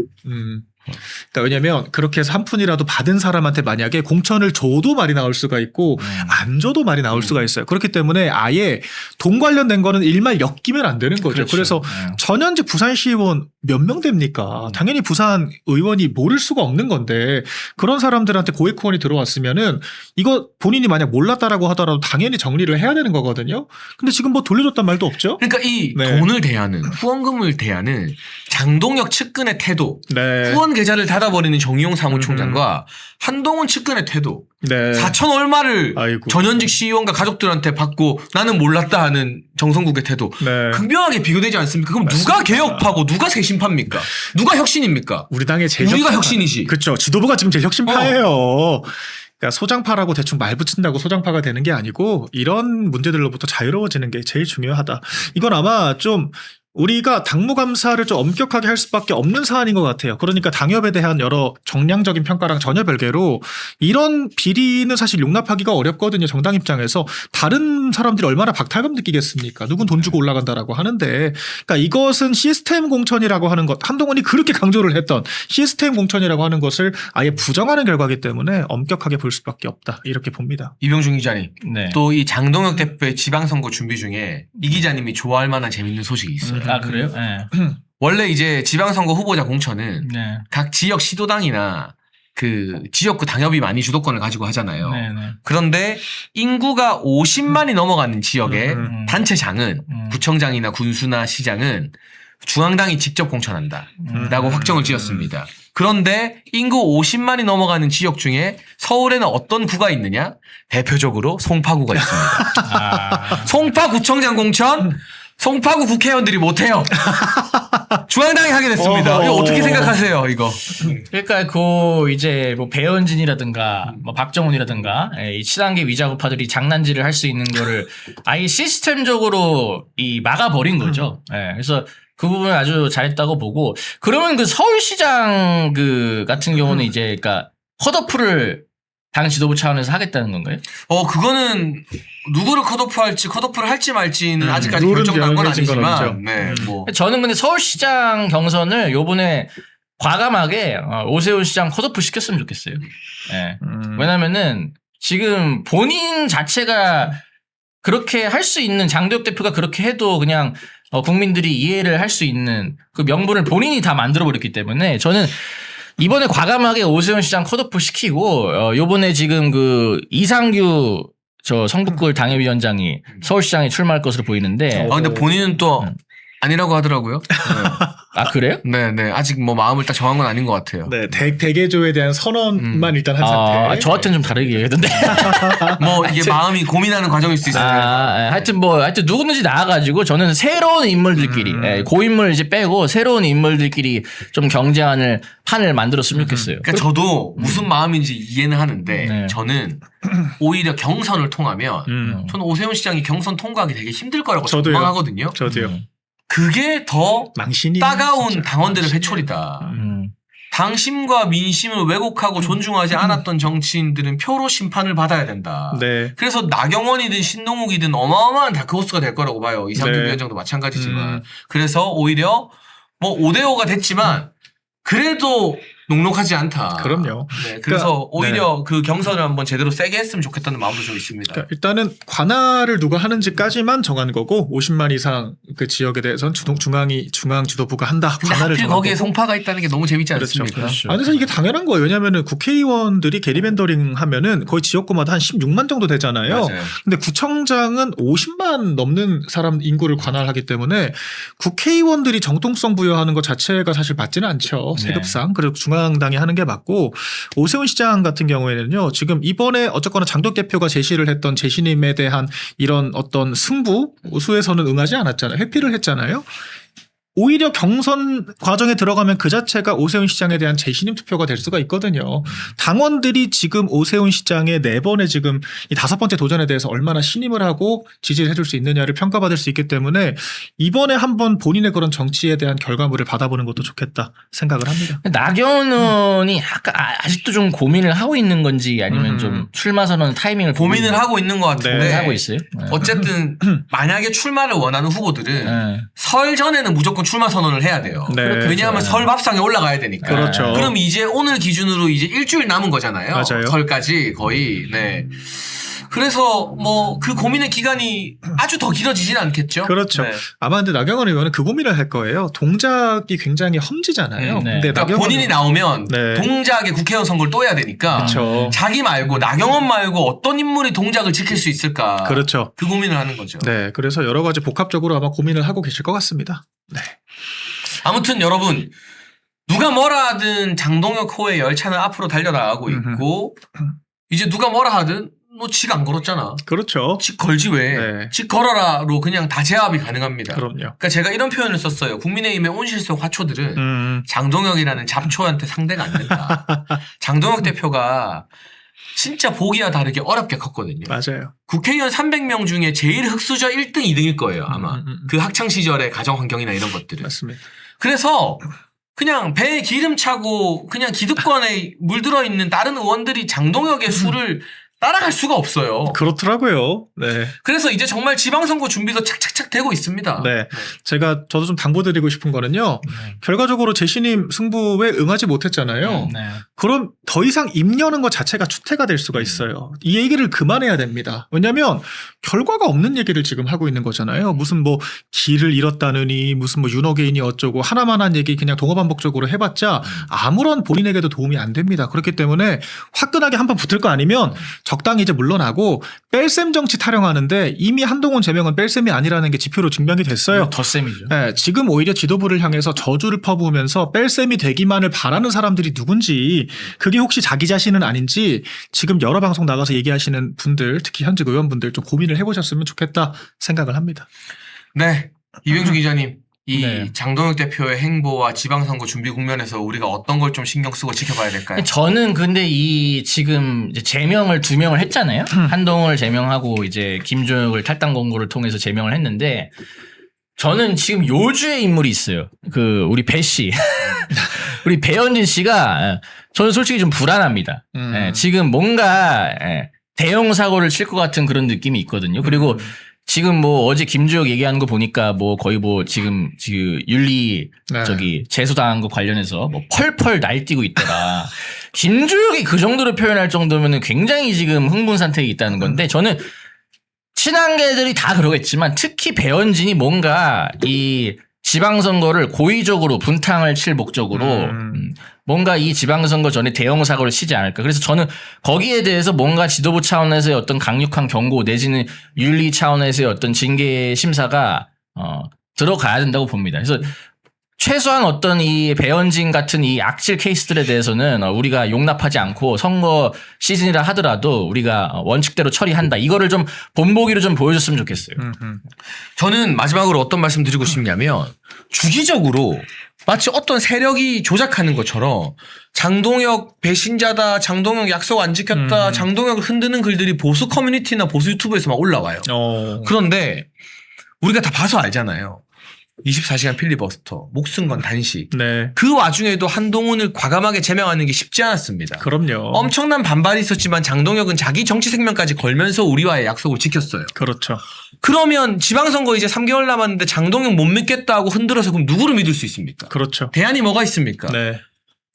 그러니까 왜냐면 그렇게 해서 한 푼이라도 받은 사람한테 만약에 공천을 줘도 말이 나올 수가 있고 안 줘도 말이 나올 수가 있어요. 그렇기 때문에 아예 돈 관련된 거는 일말 엮이면 안 되는 거죠. 그래서 전현직 부산시의원 몇 명 됩니까? 당연히 부산 의원이 모를 수가 없는 건데 그런 사람들한테 고액 후원이 들어왔으면은 이거 본인이 만약 몰랐다라고 하더라도 당연히 정리를 해야 되는 거거든요. 근데 지금 뭐 돌려줬단 말도 없죠. 그러니까 이 돈을 대하는 후원금을 대하는 장동혁 측근의 태도, 후원 계좌를 닫아버리는 정의용 사무총장과 한동훈 측근의 태도, 4천 얼마를 전현직 시의원과 가족들한테 받고 나는 몰랐다 하는 정성국의 태도 극명하게 비교되지 않습니까? 그럼 누가 개혁파고 누가 새신파입니까? 누가 혁신입니까? 우리 당의 제일 우리가 혁신이지. 그렇죠. 지도부가 지금 제일 혁신파예요. 그러니까 소장파라고 대충 말 붙인다고 소장파가 되는 게 아니고 이런 문제들로부터 자유로워지는 게 제일 중요하다. 이건 아마 좀 우리가 당무감사를 좀 엄격하게 할 수밖에 없는 사안인 것 같아요. 그러니까 당협에 대한 여러 정량적인 평가랑 전혀 별개로 이런 비리는 사실 용납하기가 어렵거든요. 정당 입장에서. 다른 사람들이 얼마나 박탈감 느끼겠습니까? 누군 돈 주고 올라간다라고 하는데, 그러니까 이것은 시스템 공천이라고 하는 것, 한동훈이 그렇게 강조를 했던 시스템 공천이라고 하는 것을 아예 부정하는 결과이기 때문에 엄격하게 볼 수밖에 없다, 이렇게 봅니다. 이병중 기자님, 네. 또 이 장동혁 대표의 지방선거 준비 중에 이 기자님이 좋아할 만한 재밌는 소식이 있어요. 아 그래요? 네. 원래 이제 지방선거 후보자 공천은 네. 각 지역 시도당이나 그 지역구 당협이 많이 주도권을 가지고 하잖아요. 네. 네. 그런데 인구가 50만이 넘어가는 지역의 단체장은 구청장이나 군수나 시장은 중앙당이 직접 공천한다라고 확정을 지었습니다. 그런데 인구 50만이 넘어가는 지역 중에 서울에는 어떤 구가 있느냐? 대표적으로 송파구가 있습니다. 송파구청장 공천 송파구 국회의원들이 못해요. 중앙당이 하게 됐습니다. 이거 어떻게 생각하세요, 이거? 그러니까 그 이제 뭐 배현진이라든가 뭐 박정훈이라든가 이 친한계 위자구파들이 장난질을 할 수 있는 거를 아예 시스템적으로 이 막아버린 거죠. 그래서 그 부분은 아주 잘했다고 보고, 그러면 그 서울시장 그 같은 경우는 이제 그러니까 컷오프를 당 지도부 차원에서 하겠다는 건가요? 그거는 누구를 컷오프를 할지 말지는 아직까지 룰은 결정난 건 정해진 건 아니지만, 아니죠. 네, 뭐. 저는 근데 서울시장 경선을 요번에 과감하게 오세훈 시장 컷오프 시켰으면 좋겠어요. 네. 왜냐면은 지금 본인 자체가 그렇게 할 수 있는, 장도혁 대표가 그렇게 해도 그냥 국민들이 이해를 할 수 있는 그 명분을 본인이 다 만들어버렸기 때문에 저는 이번에 과감하게 오세훈 시장 컷오프 시키고, 요번에 지금 그 이상규 저 성북구 당협위원장이 서울시장에 출마할 것으로 보이는데. 근데 본인은 또 아니라고 하더라고요. 아, 그래요? 네. 아직 뭐 마음을 딱 정한 건 아닌 것 같아요. 네, 대개조에 대한 선언만 일단 한 상태. 저한테는 좀 다르게 얘기하던데. 뭐 이게 마음이 고민하는 과정일 수 있어요. 하여튼 누구든지 나와가지고 저는 새로운 인물들끼리, 고인물 이제 빼고 새로운 인물들끼리 좀 경쟁하는 판을 만들었으면 좋겠어요. 그러니까 저도 무슨 마음인지 이해는 하는데, 네. 저는 오히려 경선을 통하면 저는 오세훈 시장이 경선 통과하기 되게 힘들 거라고 저도요. 전망하거든요. 저도요. 그게 더 망신이 따가운 진짜. 당원들의 회초리다. 당심과 민심을 왜곡하고 존중하지 않았던 정치인들은 표로 심판을 받아야 된다. 네. 그래서 나경원이든 신동욱이든 어마어마한 다크호스가 될 거라고 봐요. 이상규 네. 위원장도 마찬가지지만. 그래서 오히려 뭐 5대5가 됐지만 그래도 녹록하지 않다. 그럼요. 네, 그래서 그러니까, 오히려 그 경선을 한번 제대로 세게 했으면 좋겠다는 마음도 좀 있습니다. 그러니까 일단은 관할을 누가 하는지까지만 정한 거고 50만 이상 그 지역에 대해서는 중앙 지도부가 한다. 근데 관할을 하필 정한 거기에 거고. 송파가 있다는 게 너무 재밌지 그렇죠. 않습니까? 그렇죠. 아니, 사실 이게 당연한 거예요. 왜냐면은 국회의원들이 게리밴더링 하면은 거의 지역구마다 한 16만 정도 되잖아요. 맞아요. 근데 구청장은 50만 넘는 사람 인구를 관할하기 때문에 국회의원들이 정통성 부여하는 것 자체가 사실 맞지는 않죠. 세급상. 그래서 중앙당이 하는 게 맞고, 오세훈 시장 같은 경우에는요, 지금 이번에 어쨌거나 장덕 대표가 제시를 했던 재신임에 대한 이런 어떤 승부수에서는 응하지 않았잖아요. 회피를 했잖아요. 오히려 경선 과정에 들어가면 그 자체가 오세훈 시장에 대한 재신임 투표가 될 수가 있거든요. 당원들이 지금 오세훈 시장의 4번의 지금 이 5번째 도전에 대해서 얼마나 신임을 하고 지지를 해줄 수 있느냐를 평가받을 수 있기 때문에 이번에 한번 본인의 그런 정치에 대한 결과물을 받아보는 것도 좋겠다 생각을 합니다. 나경원 의원이 아직도 좀 고민을 하고 있는 건지, 아니면 좀 출마 선언 타이밍을 고민을 하고 있는 것 같은데, 네. 하고 있어요. 어쨌든 만약에 출마를 원하는 후보들은 설 전에는 무조건 출마 선언을 해야 돼요. 네. 왜냐하면 설 밥상에 올라가야 되니까. 그렇죠. 그럼 이제 오늘 기준으로 이제 일주일 남은 거잖아요. 맞아요. 설까지 거의. 네. 그래서 뭐 그 고민의 기간이 아주 더 길어지진 않겠죠. 그렇죠. 네. 아마 근데 나경원 의원은 그 고민을 할 거예요. 동작이 굉장히 험지잖아요. 네. 근데 그러니까 나경원 본인이 나오면 네. 동작에 국회의원 선거를 또 해야 되니까 그렇죠. 자기 말고 나경원 말고 어떤 인물이 동작을 지킬 수 있을까. 그렇죠. 그 고민을 하는 거죠. 네, 그래서 여러 가지 복합적으로 아마 고민을 하고 계실 것 같습니다. 네. 아무튼 여러분, 누가 뭐라 하든 장동혁 호의 열차는 앞으로 달려나가고 있고, 이제 누가 뭐라 하든 뭐 직 안 걸었잖아. 그렇죠. 직 걸지 왜. 네. 직 걸어라로 그냥 다 제압이 가능합니다. 그럼요. 그러니까 제가 이런 표현을 썼어요. 국민의힘의 온실속 화초들은 장동혁이라는 잡초한테 상대가 안 된다. 장동혁 대표가 진짜 보기와 다르게 어렵게 컸거든요. 맞아요. 국회의원 300명 중에 제일 흑수저 1등, 2등일 거예요, 아마. 그 학창 시절의 가정 환경이나 이런 것들은. 맞습니다. 그래서 그냥 배에 기름 차고 그냥 기득권에 물들어 있는 다른 의원들이 장동혁의 수를 따라갈 수가 없어요. 그렇더라고요. 네. 그래서 이제 정말 지방선거 준비도 착착착 되고 있습니다. 네. 저도 좀 당부드리고 싶은 거는요. 결과적으로 제시님 승부에 응하지 못했잖아요. 네. 그럼 더 이상 입 여는 것 자체가 추태가 될 수가 있어요. 이 얘기를 그만해야 됩니다. 왜냐하면 결과가 없는 얘기를 지금 하고 있는 거잖아요. 무슨 뭐 길을 잃었다느니 무슨 뭐 윤호개인이 어쩌고 하나만한 얘기 그냥 동어반복적으로 해봤자 아무런 본인에게도 도움이 안 됩니다. 그렇기 때문에 화끈하게 한판 붙을 거 아니면 적당히 이제 물러나고 뺄셈 정치 타령하는데 이미 한동훈 제명은 뺄셈이 아니라는 게 지표로 증명이 됐어요. 덧셈이죠. 네, 지금 오히려 지도부를 향해서 저주를 퍼부으면서 뺄셈이 되기만을 바라는 사람들이 누군지 그게 혹시 자기 자신은 아닌지 지금 여러 방송 나가서 얘기하시는 분들 특히 현직 의원분들 좀 고민을 해보셨으면 좋겠다 생각을 합니다. 네. 이병주 기자님. 이 네. 장동혁 대표의 행보와 지방선거 준비 국면에서 우리가 어떤 걸 좀 신경 쓰고 지켜봐야 될까요? 저는 근데 이 지금 이제 제명을 2명을 했잖아요. 한동훈을 제명하고 이제 김종혁을 탈당 공고를 통해서 제명을 했는데 저는 지금 요주의 인물이 있어요. 우리 배 씨. 우리 배현진 씨가 저는 솔직히 좀 불안합니다. 지금 뭔가 대형 사고를 칠 것 같은 그런 느낌이 있거든요. 그리고 지금 뭐 어제 김주혁 얘기하는 거 보니까 뭐 거의 뭐 지금 윤리 네. 제소당한 거 관련해서 뭐 펄펄 날뛰고 있더라. 김주혁이 그 정도로 표현할 정도면은 굉장히 지금 흥분 상태에 있다는 건데 저는 친한계들이 다 그러겠지만 특히 배현진이 뭔가 이 지방선거를 고의적으로 분탕을 칠 목적으로 뭔가 이 지방선거 전에 대형 사고를 치지 않을까. 그래서 저는 거기에 대해서 뭔가 지도부 차원에서의 어떤 강력한 경고 내지는 윤리 차원에서의 어떤 징계 심사가 들어가야 된다고 봅니다. 그래서 최소한 어떤 이 배현진 같은 이 악질 케이스들에 대해서는 우리가 용납하지 않고 선거 시즌이라 하더라도 우리가 원칙대로 처리한다. 이거를 좀 본보기로 좀 보여줬으면 좋겠어요. 저는 마지막으로 어떤 말씀 드리고 싶냐면 주기적으로 마치 어떤 세력이 조작하는 것처럼 장동혁 배신자다, 장동혁 약속 안 지켰다, 장동혁을 흔드는 글들이 보수 커뮤니티나 보수 유튜브에서 막 올라와요. 그런데 우리가 다 봐서 알잖아요. 24시간 필리버스터, 목숨 건 단식. 네. 그 와중에도 한동훈을 과감하게 제명하는 게 쉽지 않았습니다. 그럼요. 엄청난 반발이 있었지만 장동혁은 자기 정치 생명까지 걸면서 우리와의 약속을 지켰어요. 그렇죠. 그러면 지방선거 이제 3개월 남았는데 장동혁 못 믿겠다 하고 흔들어서 그럼 누구를 믿을 수 있습니까? 그렇죠. 대안이 뭐가 있습니까? 네.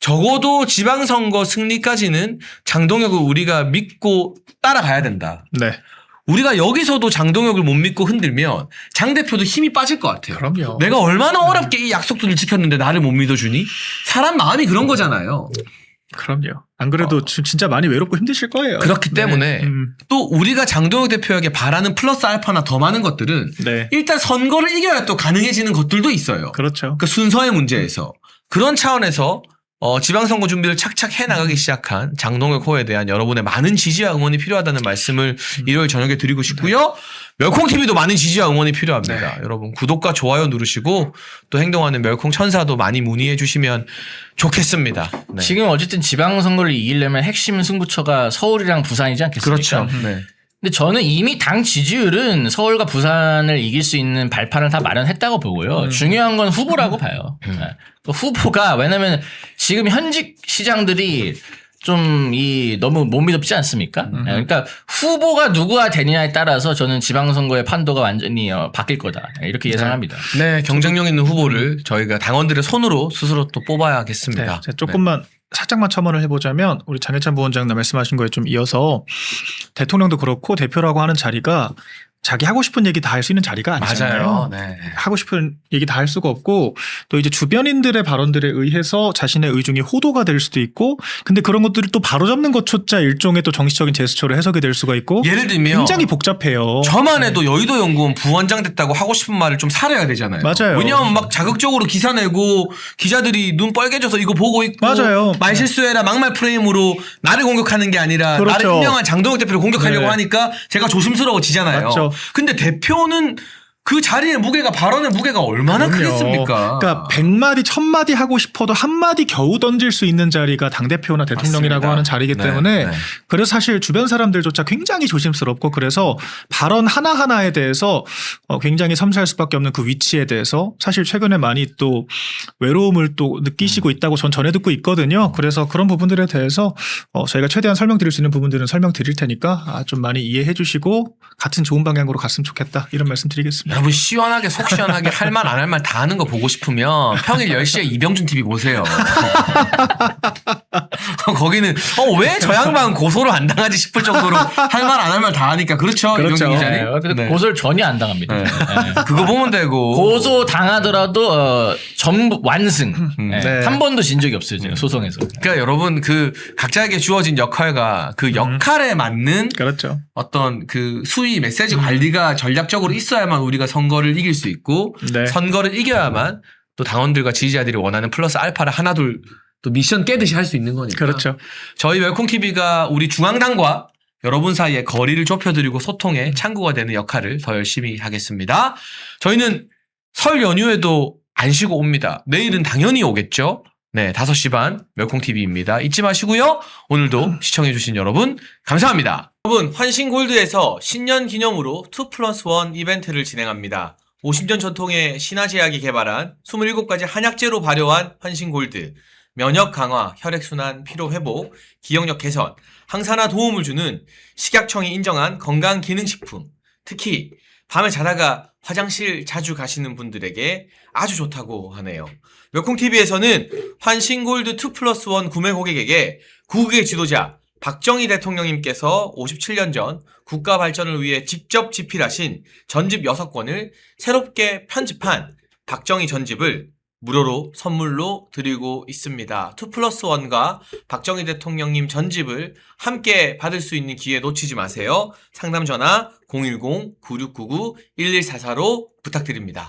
적어도 지방선거 승리까지는 장동혁을 우리가 믿고 따라가야 된다. 네. 우리가 여기서도 장동혁을 못 믿고 흔들면 장 대표도 힘이 빠질 것 같아요. 그럼요. 내가 얼마나 어렵게 이 약속들을 지켰는데 나를 못 믿어주니? 사람 마음이 그런 거잖아요. 그럼요. 안 그래도 진짜 많이 외롭고 힘드실 거예요. 그렇기 때문에 또 우리가 장동혁 대표에게 바라는 플러스 알파나 더 많은 것들은 네. 일단 선거를 이겨야 또 가능해지는 것들도 있어요. 그렇죠. 그러니까 순서의 문제에서. 그런 차원에서 지방선거 준비를 착착 해나가기 시작한 장동혁 호에 대한 여러분의 많은 지지와 응원이 필요하다는 말씀을 일요일 저녁에 드리고 싶고요. 멸콩TV도 많은 지지와 응원이 필요합니다. 여러분 구독과 좋아요 누르시고 또 행동하는 멸콩 천사도 많이 문의해 주시면 좋겠습니다. 네. 지금 어쨌든 지방선거를 이기려면 핵심 승부처가 서울이랑 부산이지 않겠습니까? 그렇죠. 네. 근데 저는 이미 당 지지율은 서울과 부산을 이길 수 있는 발판을 다 마련했다고 보고요. 중요한 건 후보라고 봐요. 네. 그 후보가 왜냐면 지금 현직 시장들이 좀 너무 못 믿었지 않습니까? 네. 그러니까 후보가 누구가 되느냐에 따라서 저는 지방선거의 판도가 완전히 바뀔 거다. 이렇게 예상합니다. 네, 경쟁력 있는 후보를 저희가 당원들의 손으로 스스로 또 뽑아야겠습니다. 네, 조금만 살짝만 첨언을 해보자면 우리 장해찬 부원장님 말씀하신 거에 좀 이어서 대통령도 그렇고 대표라고 하는 자리가 자기 하고 싶은 얘기 다 할 수 있는 자리가 아니잖아요. 맞아요. 네. 하고 싶은 얘기 다 할 수가 없고 또 이제 주변인들의 발언들에 의해서 자신의 의중이 호도가 될 수도 있고 근데 그런 것들을 또 바로잡는 것조차 일종의 또 정치적인 제스처로 해석이 될 수가 있고 예를 들면 굉장히 복잡해요. 저만 해도 여의도 연구원 부원장 됐다고 하고 싶은 말을 좀 살아야 되잖아요. 맞아요. 왜냐하면 막 자극적으로 기사 내고 기자들이 눈 빨개져서 이거 보고 있고 맞아요. 말 실수해라 막말 프레임으로 나를 공격하는 게 아니라 그렇죠. 나를 임명한 장동혁 대표를 공격하려고 네. 하니까 제가 조심스러워지잖아요. 맞죠. 근데 대표는 그 자리의 무게가 발언의 무게가 얼마나 그럼요. 크겠습니까? 그러니까 100마디, 1000마디 하고 싶어도 한 마디 겨우 던질 수 있는 자리가 당대표나 대통령이라고 맞습니다. 하는 자리이기 네, 때문에 네. 그래서 사실 주변 사람들조차 굉장히 조심스럽고 그래서 발언 하나하나에 대해서 굉장히 섬세할 수밖에 없는 그 위치에 대해서 사실 최근에 많이 또 외로움을 또 느끼시고 있다고 전 전해 듣고 있거든요. 그래서 그런 부분들에 대해서 저희가 최대한 설명드릴 수 있는 부분들은 설명드릴 테니까 좀 많이 이해해 주시고 같은 좋은 방향으로 갔으면 좋겠다 이런 말씀 드리겠습니다. 여러분 시원하게 속 시원하게 할 말 안 할 말 다 하는 거 보고 싶으면 평일 10시에 이병준 TV 보세요. 거기는 왜 저 양반 고소를 안 당하지 싶을 정도로 할 말 안 할 말 다 하니까 그렇죠. 그렇죠. 이병준 기자님. 네, 근데 네. 고소를 전혀 안 당합니다. 네. 네. 그거 보면 되고. 고소 당하더라도 전부 완승. 네. 네. 한 번도 진 적이 없어요. 제가 소송에서. 그러니까 여러분 그 각자에게 주어진 역할과 그 역할에 맞는 그렇죠. 어떤 그 수위 메시지 관리가 전략적으로 있어야만 우리가 선거를 이길 수 있고 네. 선거를 이겨야만 또 당원들과 지지자들이 원하는 플러스 알파를 하나둘 또 미션 깨듯이 할 수 있는 거니까. 그렇죠. 저희 웰콩TV가 우리 중앙당과 여러분 사이에 거리를 좁혀드리고 소통의 창구가 되는 역할을 더 열심히 하겠습니다. 저희는 설 연휴에도 안 쉬고 옵니다. 내일은 당연히 오겠죠. 네, 5시 반 웰콩TV입니다. 잊지 마시고요. 오늘도 시청해주신 여러분 감사합니다. 여러분 환신골드에서 신년 기념으로 2+1 이벤트를 진행합니다. 50년 전통의 신화제약이 개발한 27가지 한약재로 발효한 환신골드, 면역 강화, 혈액순환, 피로회복, 기억력 개선, 항산화 도움을 주는 식약청이 인정한 건강기능식품, 특히 밤에 자다가 화장실 자주 가시는 분들에게 아주 좋다고 하네요. 웰콩TV에서는 환신골드 2+1 구매 고객에게 구국의 지도자 박정희 대통령님께서 57년 전 국가 발전을 위해 직접 집필하신 전집 6권을 새롭게 편집한 박정희 전집을 무료로 선물로 드리고 있습니다. 2+1과 박정희 대통령님 전집을 함께 받을 수 있는 기회 놓치지 마세요. 상담 전화 010-9699-1144로 부탁드립니다.